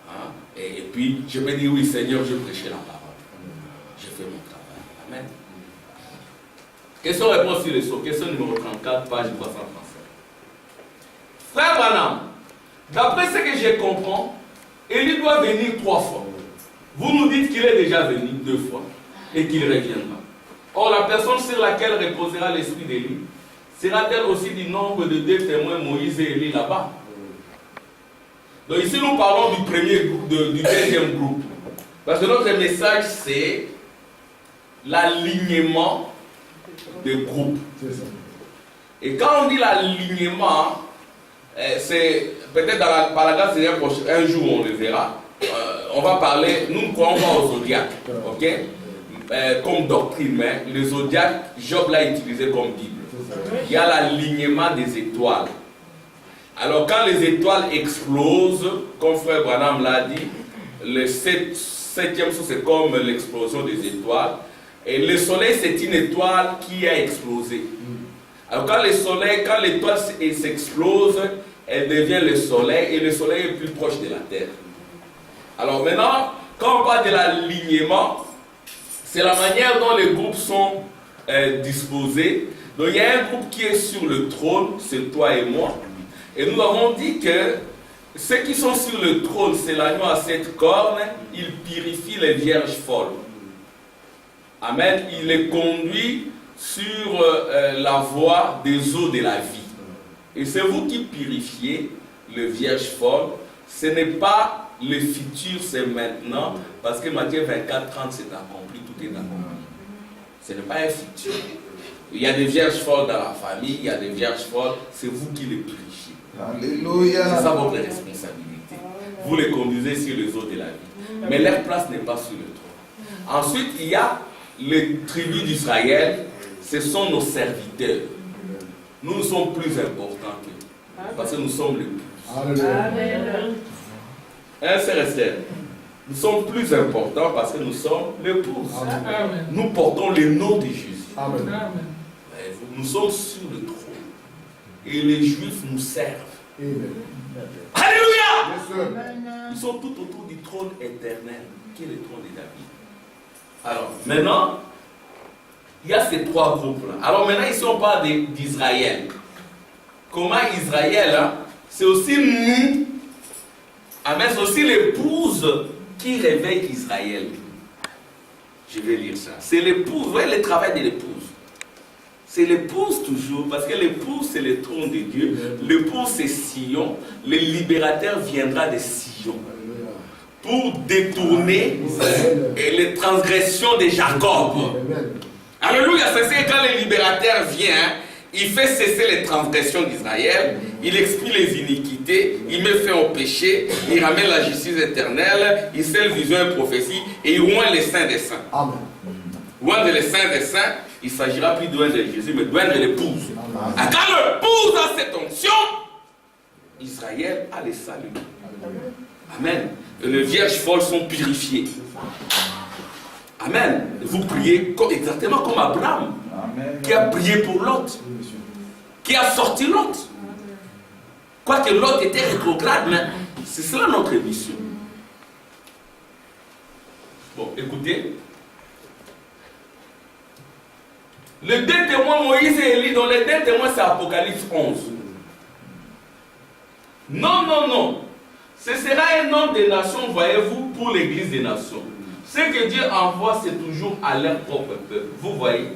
Hein? Et puis, je me dis, oui, Seigneur, je prêchais la parole. Je fais mon travail. Amen. Question-réponse sur les sauts. Question numéro 34, page 335. Frère Branham, d'après ce que je comprends, Élie doit venir 3 fois. Vous nous dites qu'il est déjà venu 2 fois et qu'il reviendra. Or, la personne sur laquelle reposera l'esprit d'Élie sera-t-elle aussi du nombre de 2 témoins Moïse et Élie là-bas? Donc ici, nous parlons du premier groupe, du deuxième groupe. Parce que notre message, c'est l'alignement des groupes. Et quand on dit l'alignement, c'est peut-être par la grâce de Dieu, un jour on le verra. On va parler, nous ne croyons pas au zodiaque, ok? Comme doctrine, mais le zodiaque, Job l'a utilisé comme Bible. Il y a l'alignement des étoiles. Alors quand les étoiles explosent, comme Frère Branham l'a dit, le septième jour c'est comme l'explosion des étoiles. Et le soleil c'est une étoile qui a explosé. Alors quand l'étoile s'explose, elle devient le soleil et le soleil est plus proche de la terre. Alors maintenant, quand on parle de l'alignement, c'est la manière dont les groupes sont disposés. Donc il y a un groupe qui est sur le trône, c'est toi et moi. Et nous avons dit que ceux qui sont sur le trône, c'est l'agneau à 7 cornes, il purifie les vierges folles. Amen. Il les conduit sur la voie des eaux de la vie. Et c'est vous qui purifiez les vierges folles. Ce n'est pas le futur, c'est maintenant. Parce que Matthieu 24, 30, c'est accompli, tout est accompli. Ce n'est pas un futur. Il y a des vierges folles dans la famille, il y a des vierges folles, c'est vous qui les purifiez. Alléluia. C'est ça votre responsabilité. Vous les conduisez sur les eaux de la vie. Mais leur place n'est pas sur le trône. Ensuite, il y a les tribus d'Israël, ce sont nos serviteurs. Nous sommes plus importants qu'eux. Parce que nous sommes les plus. Un CRSL. Nous sommes plus importants parce que nous sommes l'épouse. Nous portons le nom de Jésus. Amen. Nous sommes sur le trône. Et les Juifs nous servent. Amen. Alléluia! Nous sommes tout autour du trône éternel, qui est le trône de David. Alors, maintenant, il y a ces 3 groupes-là. Alors maintenant, ici, on parle d'Israël. Comment Israël, hein, c'est aussi nous. Amen, c'est aussi l'épouse qui réveille Israël. Je vais lire ça. C'est l'épouse, vous voyez le travail de l'épouse. C'est l'épouse toujours, parce que l'épouse c'est le trône de Dieu. L'épouse c'est Sion. Le libérateur viendra de Sion pour détourner les transgressions de Jacob. Alléluia, c'est quand le libérateur vient, il fait cesser les transgressions d'Israël, il expie les iniquités, il met fin au péché, il ramène la justice éternelle, il scelle vision et prophétie et il oint les saints des saints. Amen. Oindre les saints des saints, il ne s'agira plus d'oindre Jésus, mais d'oindre l'épouse. Quand l'épouse a cette onction, Israël a le salut. Amen. Et les vierges folles sont purifiées. Amen. Vous priez exactement comme Abraham, qui a prié pour Lot, qui a sorti Lot. Quoique Lot était rétrograde, mais c'est cela notre mission. Bon, écoutez. Les 2 témoins Moïse et Élie, dans les 2 témoins, c'est Apocalypse 11. Non. Ce sera un homme des nations, voyez-vous, pour l'église des nations. Ce que Dieu envoie, c'est toujours à leur propre peuple. Vous voyez,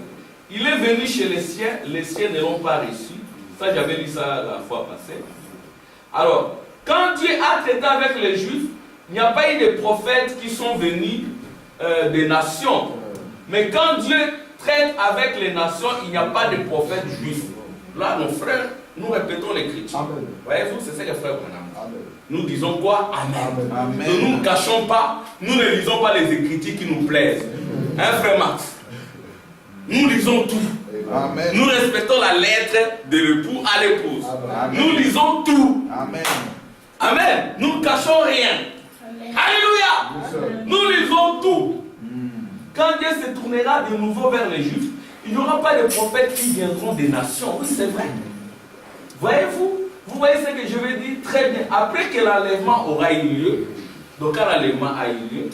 il est venu chez les siens ne l'ont pas reçu. Ça, j'avais lu ça la fois passée. Alors, quand Dieu a traité avec les Juifs, il n'y a pas eu de prophètes qui sont venus des nations. Mais quand Dieu traite avec les nations, il n'y a pas de prophètes juifs. Là, nos frères, nous répétons l'écriture. Voyez-vous, c'est ça que frère Branham. Nous disons quoi? Amen. Amen. Nous ne cachons pas, nous ne lisons pas les écritures qui nous plaisent. Hein, frère Max? Nous lisons tout. Amen. Nous respectons la lettre de l'époux à l'épouse. Nous lisons tout. Amen. Amen. Nous ne cachons rien. Amen. Alléluia. Nous lisons tout. Quand Dieu se tournera de nouveau vers les Juifs, il n'y aura pas de prophètes qui viendront des nations. Oui, c'est vrai. Voyez-vous? Vous voyez ce que je veux dire? Très bien. Après que l'enlèvement aura eu lieu, Donc quand l'enlèvement a eu lieu,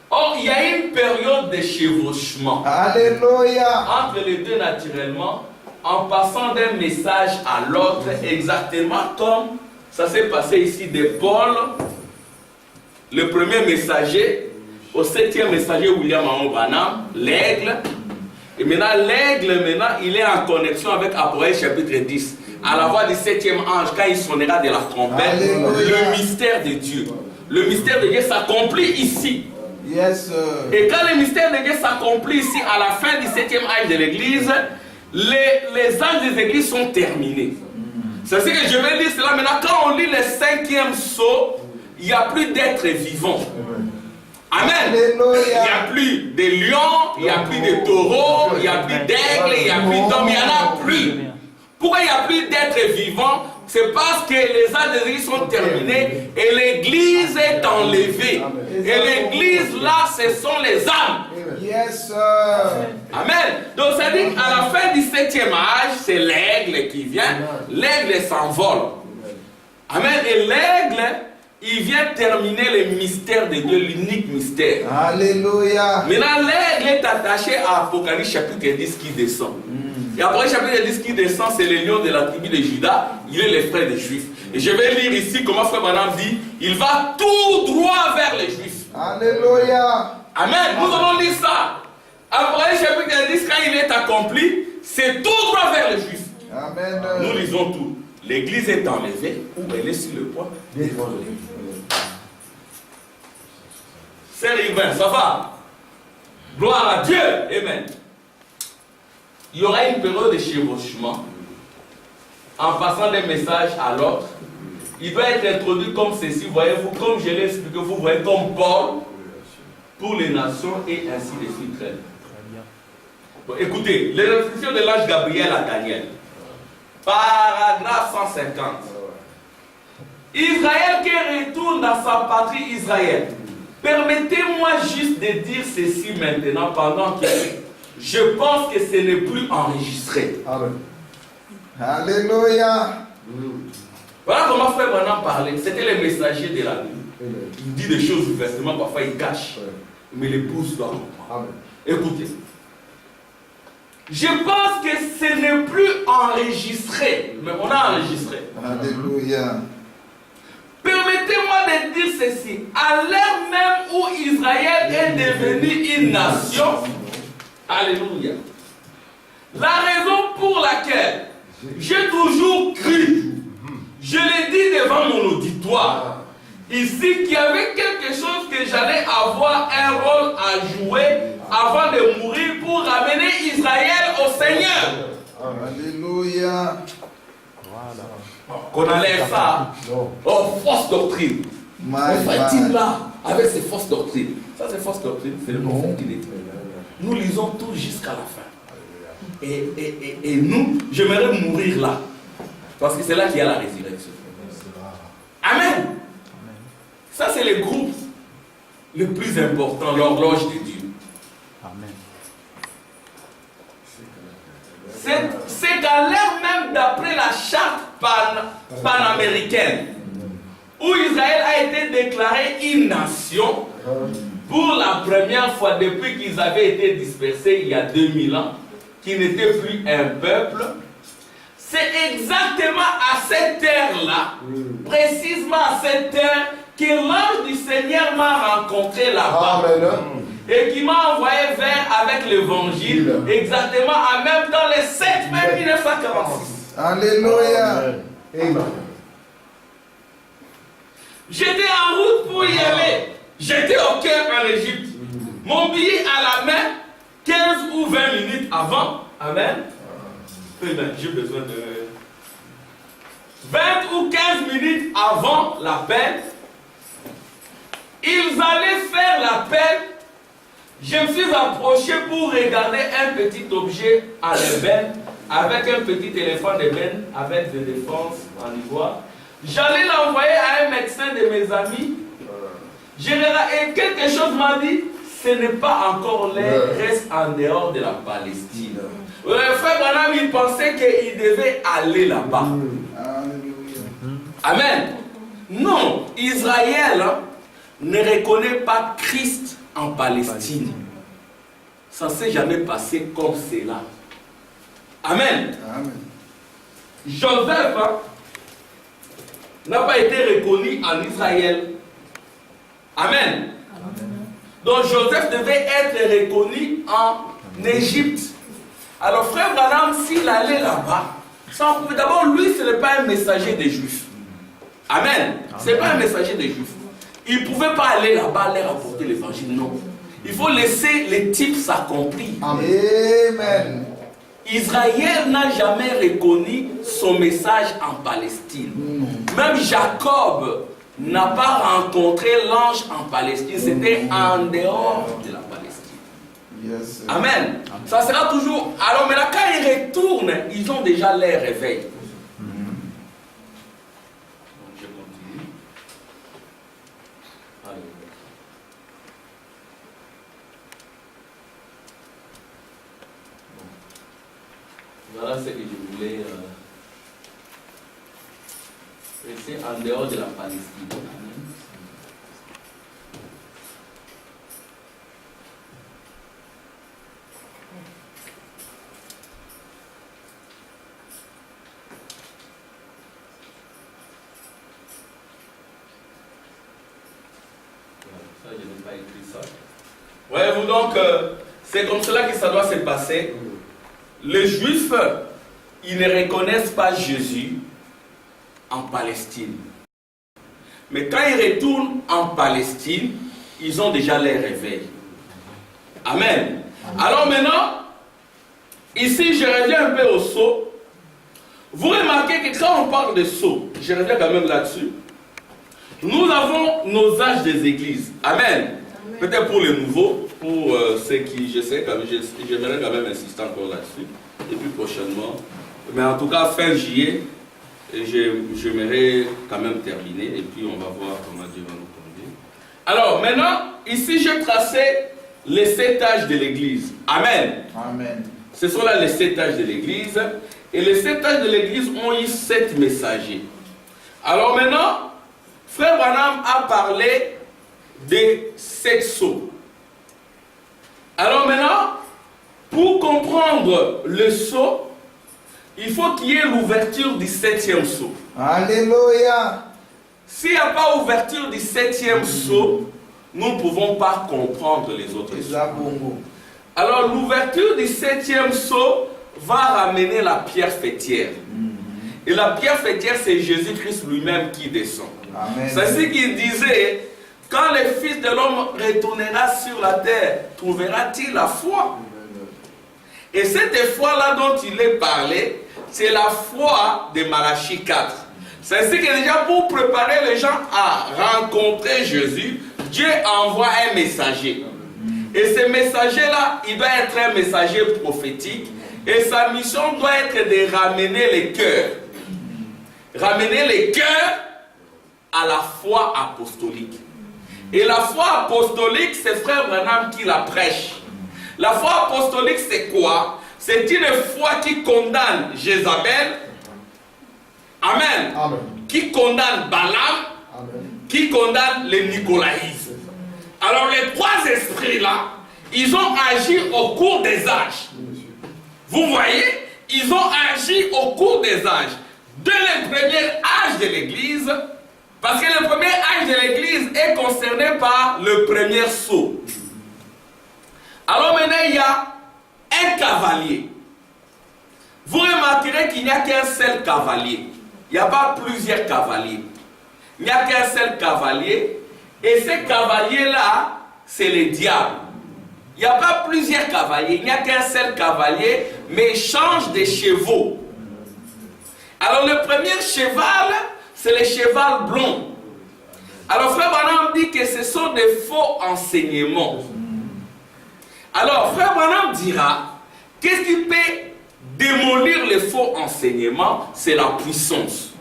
or il y a une période de chevauchement. Alléluia. Entre les deux naturellement, en passant d'un message à l'autre, exactement comme ça s'est passé ici de Paul, le premier messager, au 7e messager William Aaron Branham, l'aigle. Et maintenant, l'aigle, il est en connexion avec Apocalypse chapitre 10. À la voix du 7e ange, quand il sonnera de la trompette, le mystère de Dieu. Le mystère de Dieu s'accomplit ici. Yes, et quand le mystère de Dieu s'accomplit ici, à la fin du 7e âge de l'église, les âges des églises sont terminés. C'est ce que je vais dire cela maintenant. Quand on lit le 5e sceau, il n'y a plus d'êtres vivants. Amen. Il n'y a plus de lions, il n'y a plus de taureaux, il n'y a plus d'aigles, il n'y a plus d'hommes, il n'y en a plus. Pourquoi il n'y a plus d'êtres vivants? C'est parce que les âges des églises sont terminés et l'église est enlevée. Et l'église là, ce sont les âmes. Yes, sir. Amen. Donc ça dit qu'à la fin du 7e âge, c'est l'aigle qui vient. L'aigle s'envole. Amen. Et l'aigle, il vient terminer le mystère de Dieu, l'unique mystère. Alléluia. Maintenant, l'aigle est attaché à Apocalypse chapitre 10 qui descend. Et après chapitre 10 qui descend, c'est le lion de la tribu de Juda. Il est le frère des Juifs. Et je vais lire ici comment frère Branham dit, il va tout droit vers les Juifs. Alléluia. Amen. Nous allons lire ça. Après chapitre 10, quand il est accompli, c'est tout droit vers les Juifs. Amen. Nous lisons tout. L'église est enlevée ou elle est sur le point d'être enlevée. C'est Rivain, ça va? Gloire à Dieu. Amen. Il y aura une période de chevauchement en passant d'un message à l'autre. Il doit être introduit comme ceci, voyez-vous, comme je l'ai expliqué, vous voyez, comme Paul pour les nations et ainsi de suite. Très bien. Bon, écoutez, les instructions de l'ange Gabriel à Daniel. Paragraphe 150. Israël qui retourne à sa patrie Israël. Permettez-moi juste de dire ceci maintenant pendant que je pense que ce n'est plus enregistré. Amen. Alléluia. Voilà comment frère Branham parlait. C'était le messager de la nuit. Il dit des choses ouvertement, parfois il cache. Mais l'épouse doit comprendre. Écoutez. Je pense que ce n'est plus enregistré. Mais on a enregistré. Alléluia. Permettez-moi de dire ceci. À l'heure même où Israël est devenu une nation, alléluia. La raison pour laquelle j'ai toujours cru, je l'ai dit devant mon auditoire, ici qu'il y avait quelque chose que j'allais avoir un rôle à jouer avant de mourir pour ramener Israël au Seigneur. Alléluia. Qu'on enlève ça aux fausses doctrines. On fait-il là avec ces fausses doctrines? Ça, c'est fausse doctrine, c'est le prophète qui détruit. Nous lisons tout jusqu'à la fin. Et nous, j'aimerais mourir là. Parce que c'est là qu'il y a la résurrection. Amen. Ça, c'est le groupe le plus important, l'horloge de Dieu. Amen. C'est qu'à l'heure même d'après la charte panaméricaine, où Israël a été déclaré une nation, pour la première fois depuis qu'ils avaient été dispersés il y a 2000 ans, qui n'étaient plus un peuple, c'est exactement à cette heure-là, précisément à cette heure, que l'ange du Seigneur m'a rencontré là-bas. Et qui m'a envoyé vers avec l'évangile, exactement en même temps le 7 mai 1946. Alléluia. Amen. J'étais en route pour y aller. J'étais au Caire en Égypte. Mon billet à la main, 15 ou 20 minutes avant. Amen. J'ai besoin de 20 ou 15 minutes avant l'appel. Ils allaient faire l'appel. Je me suis approché pour regarder un petit objet à l'ébène, avec un petit téléphone d'ébène, avec des défenses en ivoire. J'allais l'envoyer à un médecin de mes amis. Et quelque chose m'a dit, ce n'est pas encore l'air, reste en dehors de la Palestine. Le frère Branham, il pensait qu'il devait aller là-bas. Amen. Non, Israël ne reconnaît pas Christ en Palestine. Ça ne s'est jamais passé comme cela. Amen. Amen. Joseph n'a pas été reconnu en Israël. Amen. Donc Joseph devait être reconnu en Égypte. Alors frère Branham, s'il allait là-bas, d'abord lui ce n'est pas un messager des Juifs. Amen. Ce n'est pas un messager des Juifs. Il ne pouvait pas aller là-bas leur apporter l'évangile, non. Il faut laisser les types s'accomplir. Amen. Israël n'a jamais reconnu son message en Palestine. Même Jacob n'a pas rencontré l'ange en Palestine. C'était en dehors de la Palestine. Yes. Amen. Ça sera toujours... Alors maintenant, quand ils retournent, ils ont déjà leur réveil. Je continue. Allez. Voilà ce que je voulais rester en dehors de la Palestine. Amen. Ça, je n'ai pas écrit ça. Voyez-vous donc, c'est comme cela que ça doit se passer. Les Juifs, ils ne reconnaissent pas Jésus en Palestine. Mais quand ils retournent en Palestine, ils ont déjà leur réveil. Amen. Alors maintenant, ici je reviens un peu au sceau. Vous remarquez que quand on parle de sceau, je reviens quand même là-dessus, nous avons nos âges des églises. Amen. Peut-être pour les nouveaux, pour ceux qui, je sais, j'aimerais quand même insister encore là-dessus. Et puis prochainement, mais en tout cas fin juillet, j'aimerais quand même terminer. Et puis on va voir comment Dieu va nous conduire. Alors maintenant, ici j'ai tracé les 7 âges de l'église. Amen. Amen. Ce sont là les 7 âges de l'église. Et les 7 âges de l'église ont eu 7 messagers. Alors maintenant, frère Branham a parlé des 7 sceaux. Alors maintenant, pour comprendre le sceau, il faut qu'il y ait l'ouverture du 7e sceau. Alléluia. S'il n'y a pas ouverture du 7e sceau, nous ne pouvons pas comprendre les autres sceaux. Alors l'ouverture du 7e sceau va ramener la pierre fêtière. Et la pierre fêtière, c'est Jésus-Christ lui-même qui descend. C'est ce qu'il disait. Quand le Fils de l'homme retournera sur la terre, trouvera-t-il la foi? Et cette foi-là dont il est parlé, c'est la foi de Malachie 4. C'est ce que déjà pour préparer les gens à rencontrer Jésus, Dieu envoie un messager. Et ce messager-là, il doit être un messager prophétique. Et sa mission doit être de ramener les cœurs. Ramener les cœurs à la foi apostolique. Et la foi apostolique, c'est frère Branham qui la prêche. La foi apostolique, c'est quoi? C'est une foi qui condamne Jézabel. Amen. Amen. Qui condamne Balaam. Amen. Qui condamne les nicolaïsmes. Alors les 3 esprits-là, ils ont agi au cours des âges. Vous voyez, ils ont agi au cours des âges. Dès le premier âge de l'Église, parce que le premier âge de l'Église est concerné par le premier sceau. Alors maintenant, il y a un cavalier. Vous remarquerez qu'il n'y a qu'un seul cavalier. Il n'y a pas plusieurs cavaliers. Il n'y a qu'un seul cavalier. Et ce cavalier-là, c'est le diable. Il n'y a pas plusieurs cavaliers. Il n'y a qu'un seul cavalier, mais il change de chevaux. Alors le premier cheval, c'est le cheval blond. Alors frère Branham dit que ce sont des faux enseignements. Alors frère Branham dira, qu'est-ce qui peut démolir les faux enseignements? C'est la puissance.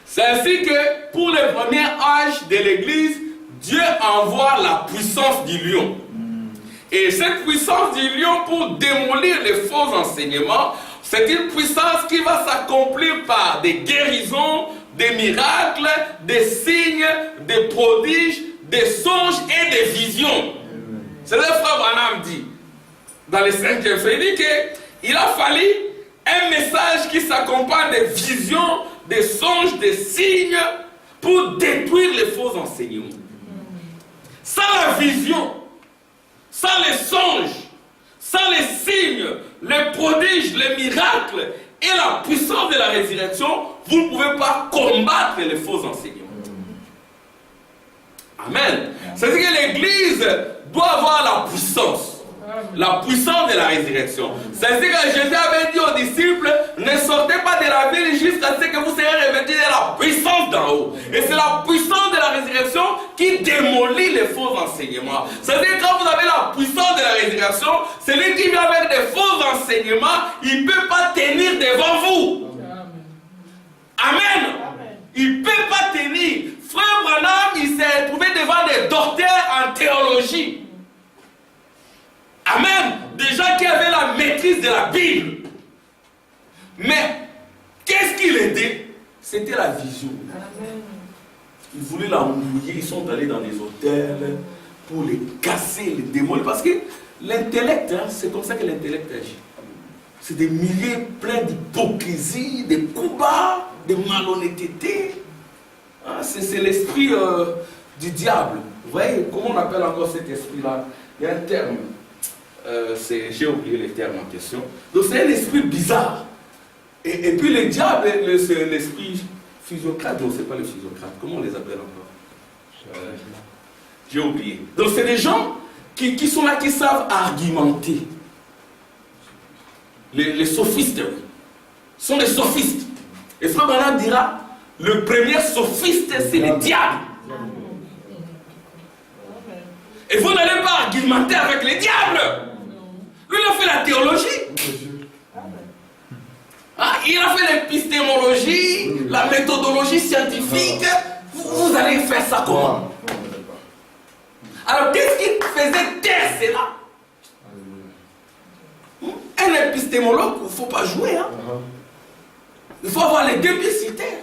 C'est ainsi que pour le premier âge de l'Église, Dieu envoie la puissance du lion. Et cette puissance du lion pour démolir les faux enseignements, c'est une puissance qui va s'accomplir par des guérisons, des miracles, des signes, des prodiges, des songes et des visions. C'est le frère Branham dit. Dans les 5e frères, il dit qu'il a fallu un message qui s'accompagne des visions, des songes, des signes pour détruire les faux enseignements. Sans la vision, sans les songes, sans les signes, les prodiges, les miracles et la puissance de la résurrection, vous ne pouvez pas combattre les faux enseignements. Amen. C'est-à-dire que l'Église doit avoir la puissance de la résurrection. C'est-à-dire que Jésus avait dit aux disciples, ne sortez pas de la ville jusqu'à ce que vous soyez revêtus de la puissance d'en haut. Et c'est la puissance de la résurrection qui démolit les faux enseignements. C'est-à-dire que quand vous avez la puissance de la résurrection, celui qui vient avec des faux enseignements, il ne peut pas tenir devant vous. Amen. Il ne peut pas tenir. Frère Branham, il s'est trouvé devant des docteurs en théologie. Amen. Des gens qui avaient la maîtrise de la Bible. Mais, qu'est-ce qui l'aidait? C'était la vision. Ils voulaient la mouiller, ils sont allés dans les hôtels pour les casser, les démolir. Parce que l'intellect, hein, c'est comme ça que l'intellect agit. C'est des milliers pleins d'hypocrisie, de coups bas, de malhonnêteté. Hein, c'est l'esprit du diable. Vous voyez, comment on appelle encore cet esprit-là? Il y a un terme. J'ai oublié les termes en question. Donc c'est un esprit bizarre. Et puis le diable, c'est l'esprit physiocrate. Non, c'est pas le physiocrate. Comment on les appelle encore? J'ai oublié. Donc c'est des gens qui sont là, qui savent argumenter. Les sophistes, oui. Ce sont des sophistes. Et Frère Branham dira, le premier sophiste, c'est le diable. Et vous n'allez pas argumenter avec les diables. Lui, il a fait la théologie. Il a fait l'épistémologie, la méthodologie scientifique. Vous allez faire ça comment? Alors, qu'est-ce qui faisait taire cela? Un épistémologue, il ne faut pas jouer. Hein? Il faut avoir les deux pieds sur terre.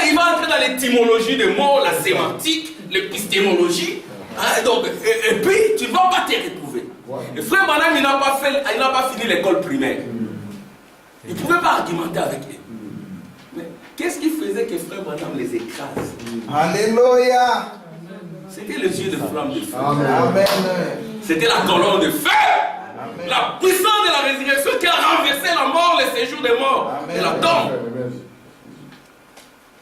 Il va entrer dans l'étymologie des mots, la sémantique, l'épistémologie. Donc, et puis, tu ne vas pas te retrouver. Le frère Branham, il n'a pas fini l'école primaire. Il ne pouvait pas argumenter avec eux. Mais qu'est-ce qui faisait que frère Branham les écrase? Alléluia. C'était les yeux de flamme de feu. Amen. C'était la colonne de feu. Amen. La puissance de la résurrection qui a renversé la mort, le séjour des morts et la tombe.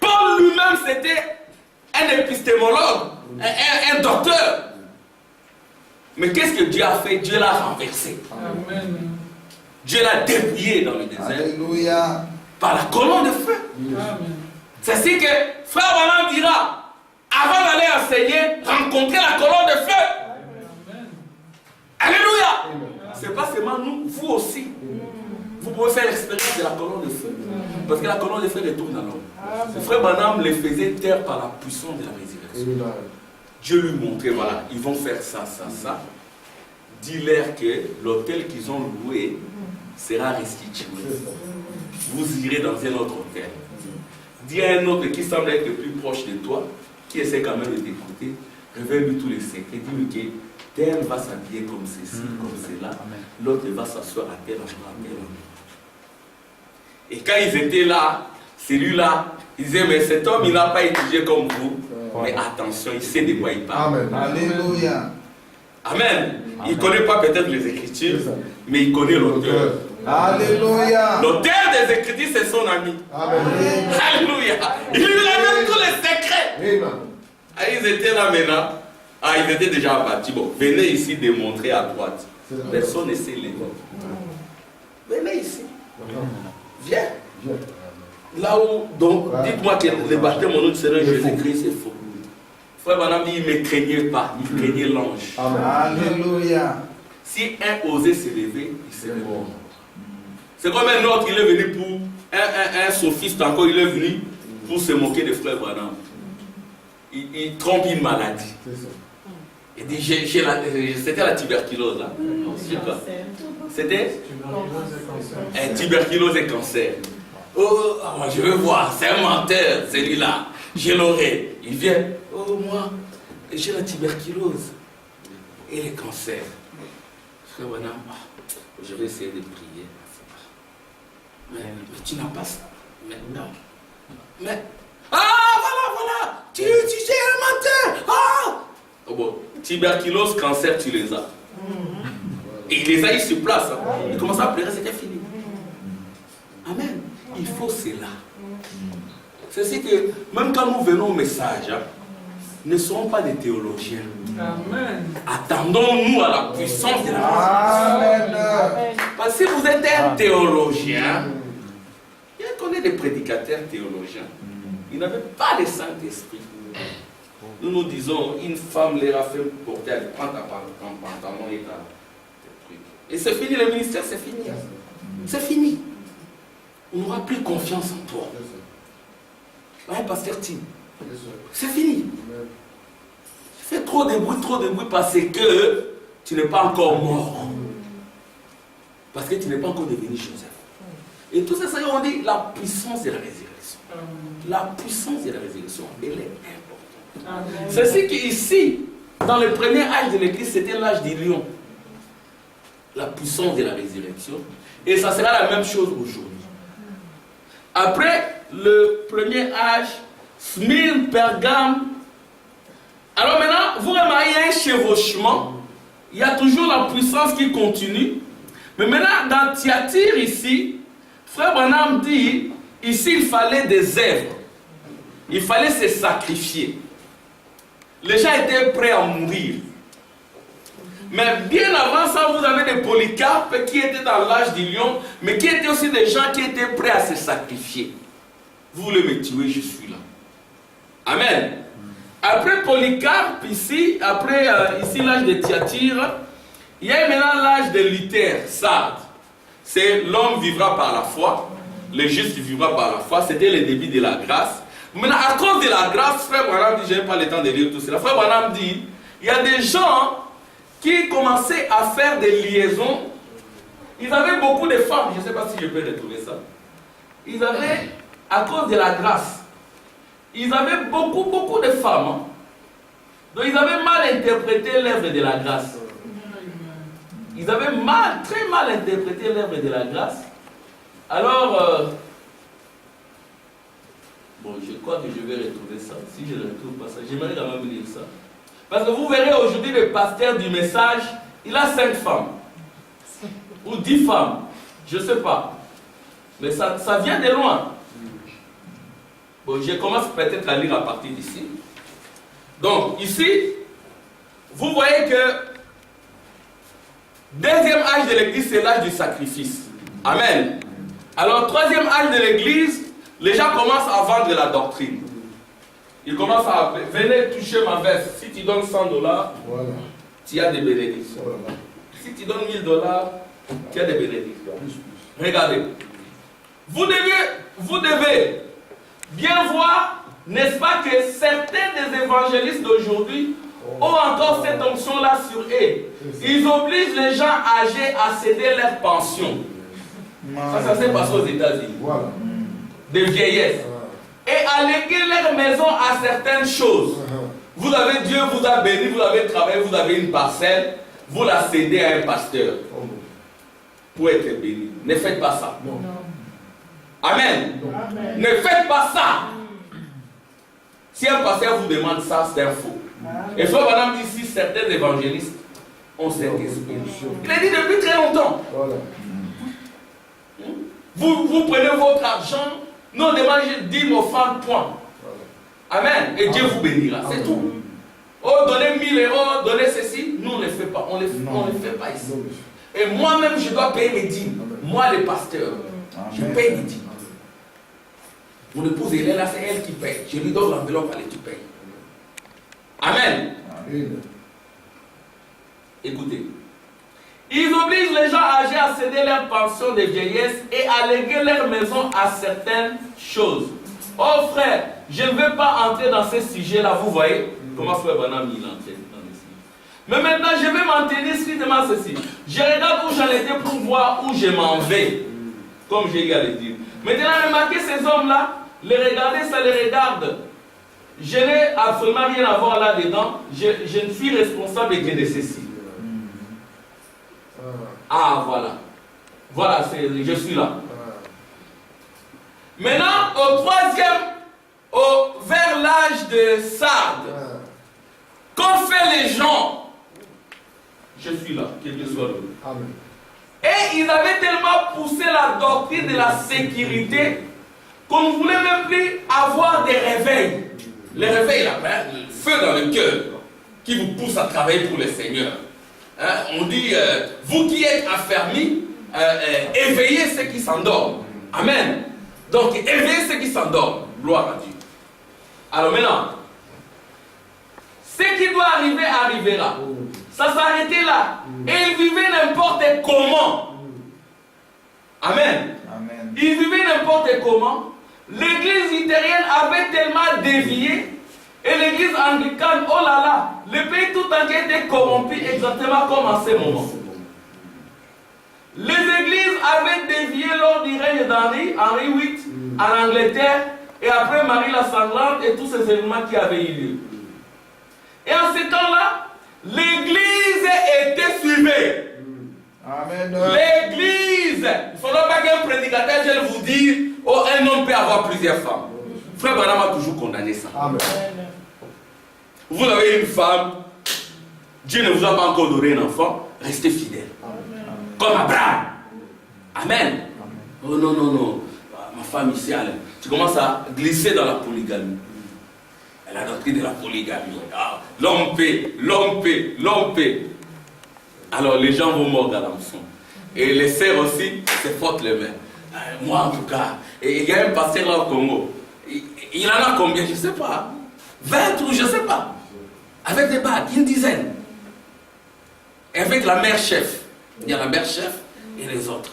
Paul lui-même, c'était un épistémologue, un docteur. Mais qu'est-ce que Dieu a fait? Dieu l'a renversé. Amen. Dieu l'a dépouillé dans le désert. Alléluia. Par la colonne de feu. C'est ainsi que frère Branham dira, avant d'aller enseigner, rencontrer la colonne de feu. Amen. Alléluia. C'est pas seulement nous, vous aussi. Vous pouvez faire l'expérience de la colonne de feu. Parce que la colonne de feu retourne à l'homme. Le frère Branham les faisait taire par la puissance de la résurrection. Dieu lui montrait, voilà, ils vont faire ça, ça, ça. Dis-leur que l'hôtel qu'ils ont loué sera restitué. Vous irez dans un autre hôtel. Dis à un autre qui semble être le plus proche de toi, qui essaie quand même de t'écouter, révèle-lui tous les secrets. Dis-lui que tel va s'habiller comme ceci, comme cela. L'autre va s'asseoir à tel endroit, à tel endroit. Et quand ils étaient là, celui-là, il disait, mais cet homme, il n'a pas étudié comme vous. Mais attention, il sait de quoi il parle. Amen. Alléluia. Amen. Il ne connaît pas peut-être les Écritures, mais il connaît l'auteur. Alléluia. L'auteur des Écritures, c'est son ami. Amen. Alléluia. Il lui révèle tous les secrets. Ils étaient là maintenant. Ils étaient déjà abattus. Bon, venez ici démontrer à droite. Personne ne sait les noms. Venez ici. Viens. Là où, donc, dites-moi que le baptême au nom du Seigneur Jésus-Christ, c'est faux. Frère Branham dit, il ne me craignait pas, il craignait l'ange. Alléluia. Si un osait se lever, il serait mort. C'est comme un autre, il est venu pour, un sophiste encore, il est venu pour se moquer de frère Branham. Il trompe une maladie. Il dit, c'était la tuberculose là. C'était tuberculose et cancer. Oh, je veux voir, c'est un menteur, celui-là. Je l'aurai. Il vient. Oh, moi, j'ai la tuberculose et les cancers. Frère Branham, je vais essayer de prier. Mais tu n'as pas ça. Mais non. Mais. Ah, voilà. Tu es un menteur. Ah. Oh, bon, tuberculose, cancer, tu les as. Et il les a eu sur place. Hein. Il commence à pleurer, c'était fini. Amen. Il faut cela. C'est ce que, même quand nous venons au message, hein, ne soyons pas des théologiens. Amen. Attendons-nous à la puissance de la résurrection. Parce que si vous êtes un théologien, il y a qu'on est des prédicateurs théologiens. Ils n'avaient pas le Saint-Esprit. Nous disons, une femme leur a fait porter, elle prend ton pantalon et ta truc. Et c'est fini, le ministère, c'est fini. C'est fini. On n'aura plus confiance en toi. Ouais, pasteur Tim. C'est fini. Tu fais trop de bruit parce que tu n'es pas encore mort. Parce que tu n'es pas encore devenu Joseph. Et tout ça, on dit la puissance de la résurrection. La puissance de la résurrection, elle est importante. C'est ce qu'ici, dans le premier âge de l'Église, c'était l'âge du lion. La puissance de la résurrection. Et ça sera la même chose aujourd'hui. Après le premier âge, Smyrne, Pergame. Alors maintenant, vous remarquez, il y a un chevauchement. Il y a toujours la puissance qui continue. Mais maintenant, dans Thyatire ici, Frère Branham dit, ici il fallait des œuvres. Il fallait se sacrifier. Les gens étaient prêts à mourir. Mais bien avant ça, vous avez des Polycarpes qui étaient dans l'âge du lion, mais qui étaient aussi des gens qui étaient prêts à se sacrifier. Vous voulez me tuer, je suis là. Amen. Après Polycarpe, ici, ici l'âge de Thyatire, il y a maintenant l'âge de Luther, Sardes. C'est l'homme vivra par la foi, le juste vivra par la foi. C'était le début de la grâce. Maintenant, à cause de la grâce, Frère Branham dit, je n'ai pas le temps de lire tout cela. Frère Branham dit, il y a des gens qui commençaient à faire des liaisons. Ils avaient beaucoup de femmes, je ne sais pas si je peux retrouver ça. Ils avaient, à cause de la grâce, ils avaient beaucoup de femmes. Hein. Donc ils avaient mal interprété l'œuvre de la grâce. Ils avaient très mal interprété l'œuvre de la grâce. Alors, bon, je crois que je vais retrouver ça. Si je ne retrouve pas ça, j'aimerais quand même lire ça. Parce que vous verrez aujourd'hui le pasteur du message, il a 5 femmes. Ou 10 femmes. Je ne sais pas. Mais ça vient de loin. Bon, je commence peut-être à lire à partir d'ici. Donc, ici, vous voyez que deuxième âge de l'église, c'est l'âge du sacrifice. Amen. Alors, troisième âge de l'église, les gens commencent à vendre la doctrine. Ils commencent à venez toucher ma veste. Si tu donnes $100, voilà, tu as des bénédictions. Voilà. Si tu donnes $1000, tu as des bénédictions. Regardez. Vous devez bien voir, n'est-ce pas, que certains des évangélistes d'aujourd'hui ont encore cette onction-là sur eux. Ils obligent les gens âgés à céder leur pension. Ça s'est passé aux États-Unis. Voilà. De vieillesse. Et à léguer leur maison à certaines choses. Vous avez Dieu vous a béni, vous avez travaillé, vous avez une parcelle, vous la cédez à un pasteur pour être béni. Ne faites pas ça. Non. Amen. Non. Amen. Ne faites pas ça. Si un pasteur vous demande ça, c'est un faux. Et soit madame dit ici, certains évangélistes ont cette esprit. Il l'a dit depuis très longtemps. Voilà. Vous prenez votre argent. Non, demandez 10 offrandes, point. Amen. Et Dieu vous bénira. C'est tout. Oh, donnez 1000 €, donnez ceci. Nous, on ne le fait pas. On ne le fait pas ici. Et moi-même, je dois payer mes dîmes. Moi, le pasteur, je paye mes dîmes. Mon épouse, elle est là, c'est elle qui paye. Je lui donne l'enveloppe, allez, tu payes. Amen. Écoutez. Ils obligent les gens âgés à céder leur pension de vieillesse et à léguer leur maison à certaines choses. Oh frère, je ne veux pas entrer dans ce sujet-là, vous voyez comment frère Branham il entre dans le sujet. Mais maintenant, je vais m'en tenir strictement à ceci. Je regarde où j'en étais pour voir où je m'en vais. Comme j'ai eu à le dire. Maintenant, remarquez ces hommes-là, les regarder, ça les regarde. Je n'ai absolument rien à voir là-dedans. Je ne suis responsable que de ceci. Ah, voilà. Voilà, je suis là. Maintenant, au troisième, vers l'âge de Sardes, qu'ont fait les gens? Je suis là, quel que soit le. Et ils avaient tellement poussé la doctrine de la sécurité qu'on ne voulait même plus avoir des réveils. Les réveils, là, le feu dans le cœur qui vous pousse à travailler pour le Seigneur. Hein, on dit, vous qui êtes affermis, éveillez ceux qui s'endorment. Amen. Donc, éveillez ceux qui s'endorment. Gloire à Dieu. Alors maintenant, ce qui doit arriver arrivera. Ça s'arrêtait là. Et ils vivaient n'importe comment. Amen. Amen. Ils vivaient n'importe comment. L'église luthérienne avait tellement dévié. Et l'église anglicane, oh là là, le pays tout entier était corrompu exactement comme en ce moment. Les églises avaient dévié lors du règne d'Henri, Henri VIII, en Angleterre, et après Marie la Sanglante et tous ces événements qui avaient eu lieu. Et en ce temps-là, l'église était suivie. Amen. L'église, il ne faudra pas qu'un prédicateur vienne vous dire, oh, un homme peut avoir plusieurs femmes. Frère Branham a toujours condamné ça. Amen. Vous avez une femme, Dieu ne vous a pas encore donné un enfant, restez fidèle. Amen. Comme Abraham. Amen. Amen. Oh non, non, non. Ma femme ici, tu commences à glisser dans la polygamie. La doctrine de la polygamie. Ah, l'homme paie, l'homme paie, l'homme paie. Alors les gens vont mordre à l'hameçon. Et les sœurs aussi se frottent les mains. Moi en tout cas, et il y a un pasteur là au Congo. Il en a combien? Je ne sais pas. 20 ou je ne sais pas. Avec des bagues, une dizaine. Et avec la mère chef. Il y a la mère chef et les autres.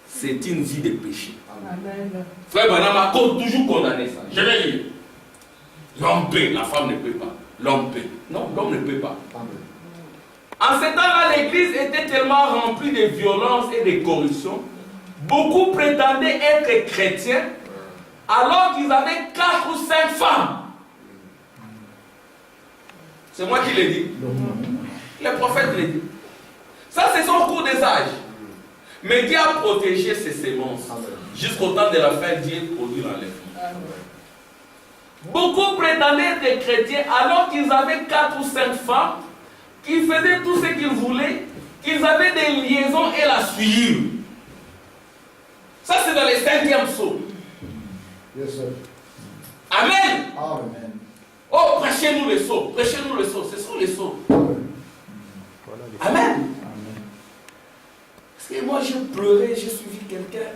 C'est une vie de péché. Amen. Frère Branham a toujours condamné ça. Je vais lire. L'homme paie, la femme ne peut pas. L'homme paie. Non, l'homme ne peut pas. En ce temps-là, l'église était tellement remplie de violence et de corruption. Beaucoup prétendaient être chrétiens, alors qu'ils avaient 4 ou 5 femmes. C'est moi qui l'ai dit. Le prophète l'a dit. Ça, c'est son cours des âges. Mais Dieu a protégé ses semences. Jusqu'au temps de la fin, Dieu produit l'enlèvement. Beaucoup prétendaient être chrétiens, alors qu'ils avaient 4 ou 5 femmes, qu'ils faisaient tout ce qu'ils voulaient, qu'ils avaient des liaisons et la suivre. Ça, c'est dans les 5e psaumes. Yes, sir. Amen. Amen. Oh, prêchez-nous les sceaux. Prêchez-nous les sceaux. Ce sont les sceaux. Amen. Parce que moi, j'ai pleuré, j'ai suivi quelqu'un,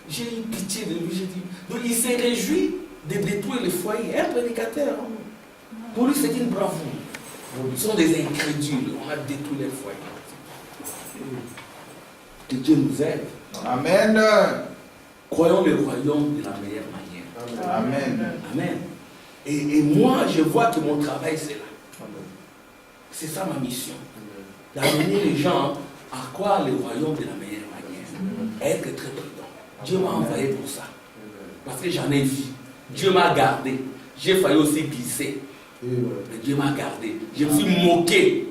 j'ai eu pitié de lui, j'ai dit. Donc, il s'est réjoui de détruire le foyer. Un prédicateur. Pour lui, c'est une bravoure. Ils sont des incrédules. On a détruit les foyers. Que Dieu nous aide. Amen. Croyons le royaume de la meilleure manière. Amen. Amen. Et moi, je vois que mon travail, c'est là. C'est ça ma mission. D'amener les gens à croire le royaume de la meilleure manière. Être très prudent. Dieu m'a envoyé pour ça. Parce que j'en ai vu. Dieu m'a gardé. J'ai failli aussi glisser. Mais Dieu m'a gardé. Je me suis moqué.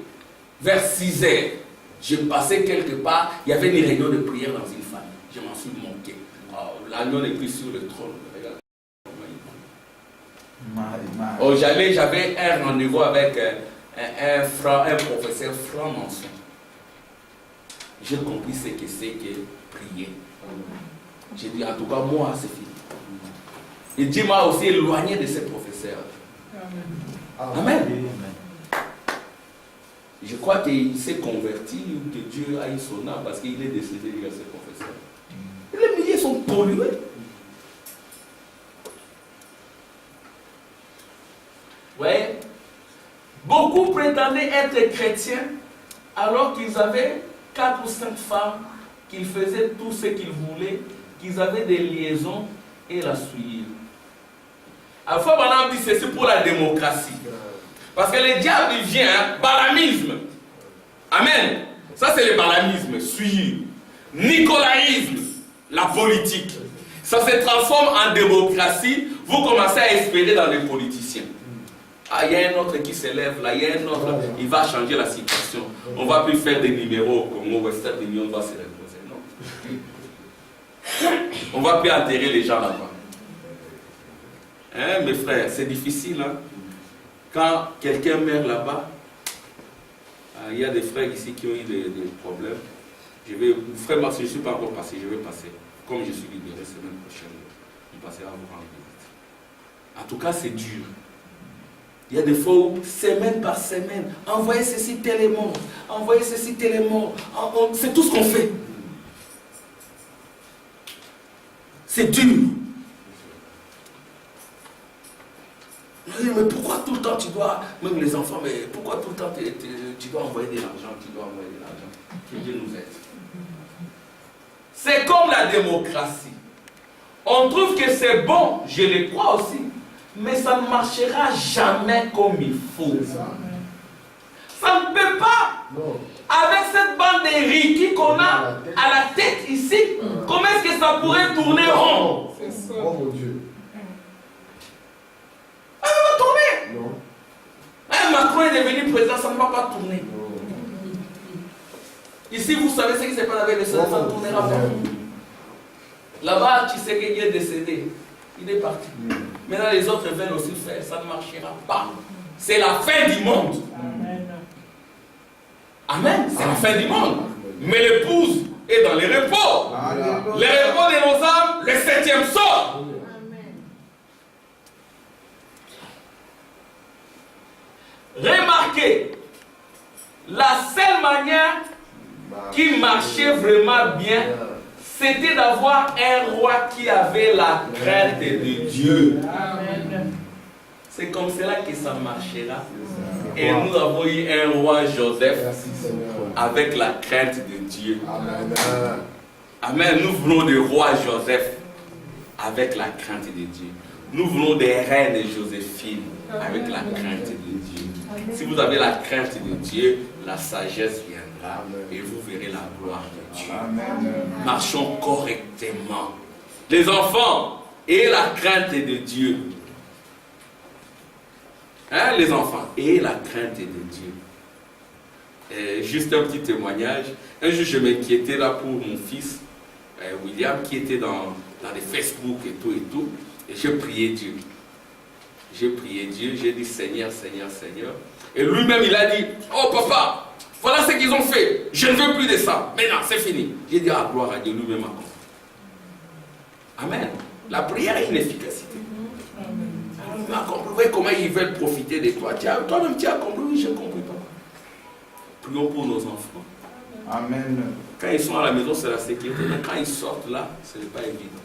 Vers 6 heures, je passais quelque part. Il y avait une réunion de prière dans une famille. Je m'en suis moqué. Oh, l'agneau n'est plus sur le trône. Oh, j'avais un rendez-vous avec un professeur franc-maçon. J'ai compris ce que c'est que prier. J'ai dit, en tout cas, moi, c'est fini. Et Dieu m'a aussi éloigné de ces professeurs. Amen. Je crois qu'il s'est converti ou que Dieu a eu son âme parce qu'il est décédé de ses professeurs. Les milliers sont pollués. Ouais. Beaucoup prétendaient être chrétiens alors qu'ils avaient 4 ou 5 femmes, qu'ils faisaient tout ce qu'ils voulaient, qu'ils avaient des liaisons et la suivre. À fois, on dit c'est pour la démocratie. Parce que le diable il vient, balamisme. Amen. Ça c'est le balamisme, suivre. Nicolaïsme, la politique. Ça se transforme en démocratie. Vous commencez à espérer dans les politiciens. Ah, il y a un autre qui s'élève là, il y a un autre, il va changer la situation. On ne va plus faire des numéros comme au Western Union va se reposer. Non. On ne va plus enterrer les gens là-bas. Hein, mes frères, c'est difficile. Hein? Quand quelqu'un meurt là-bas, il y a des frères ici qui ont eu des problèmes. Frère Marc, je ne suis pas encore passé, je vais passer. Comme je suis libéré, semaine prochaine, on passera à vous rendre visite. En tout cas, c'est dur. Il y a des fois où, semaine par semaine, envoyez ceci, tel est mort. Envoyez ceci, tel est mort. C'est tout ce qu'on fait. C'est dur. Mais pourquoi tout le temps tu dois, même les enfants, mais pourquoi tout le temps tu dois envoyer de l'argent, tu dois envoyer de l'argent? Que Dieu nous aide. C'est comme la démocratie. On trouve que c'est bon, je le crois aussi, mais ça ne marchera jamais comme il faut. Ça ne peut pas. Non. Avec cette bande de rikis qu'on a à la tête ici, comment est-ce que ça pourrait tourner rond? C'est ça. Oh mon Dieu. Ça va tourner. Non. Macron est devenu président, ça ne va pas tourner. Non. Ici, vous savez ce qui s'est passé avec le Sénat, ça ne tournera pas. Là-bas, tu sais qu'il est décédé. Il est parti. Maintenant, les autres veulent aussi faire. Ça ne marchera pas. C'est la fin du monde. Amen. C'est la fin du monde. Mais l'épouse est dans les repos. Les repos de nos âmes, le 7e sort. Remarquez, la seule manière qui marchait vraiment bien, c'était d'avoir un roi qui avait la crainte de Dieu. C'est comme cela que ça marchera. Et nous avons eu un roi Joseph avec la crainte de Dieu. Amen. Nous venons du roi Joseph avec la crainte de Dieu. Nous venons des reines de Joséphine avec la crainte de Dieu. Si vous avez la crainte de Dieu, la sagesse viendra et vous verrez la gloire de Dieu. Marchons correctement. Les enfants, ayez la crainte de Dieu. Hein, les enfants, ayez la crainte de Dieu. Juste un petit témoignage. Un jour, je m'inquiétais là pour mon fils, William, qui était dans les Facebook et tout. Et j'ai prié Dieu. J'ai prié Dieu, j'ai dit Seigneur, Seigneur, Seigneur. Et lui-même, il a dit, oh papa, voilà ce qu'ils ont fait. Je ne veux plus de ça. Maintenant, c'est fini. J'ai dit, ah, gloire à Dieu, lui-même a compris. Amen. La prière a une efficacité. Tu as compris comment ils veulent profiter de toi. Toi-même, tu as compris, oui, j'ai compris, papa. Prions pour nos enfants. Amen. Quand ils sont à la maison, c'est la sécurité. Mais quand ils sortent là, ce n'est pas évident.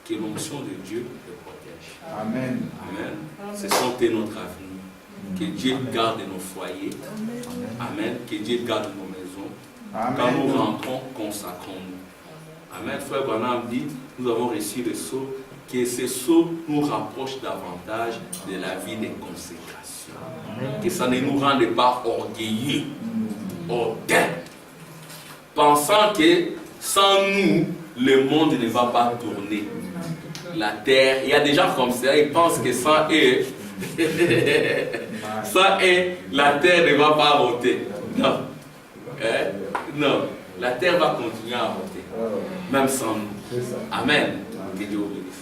Que l'onction de Dieu les protège. Amen. Amen. C'est santé notre avenir. Que Dieu garde nos foyers. Amen. Que Dieu garde nos maisons. Amen. Quand nous rentrons, consacrons-nous. Amen. Frère Branham dit, nous avons reçu le sceau, que ce sceau nous rapproche davantage de la vie de consécration. Que ça ne nous rende pas orgueilleux, hautain, pensant que sans nous, le monde ne va pas tourner. La terre, il y a des gens comme ça, ils pensent que sans eux, la terre ne va pas roter. Non. Non. La terre va continuer à roter. Même sans nous. Amen. Que Dieu vous bénisse.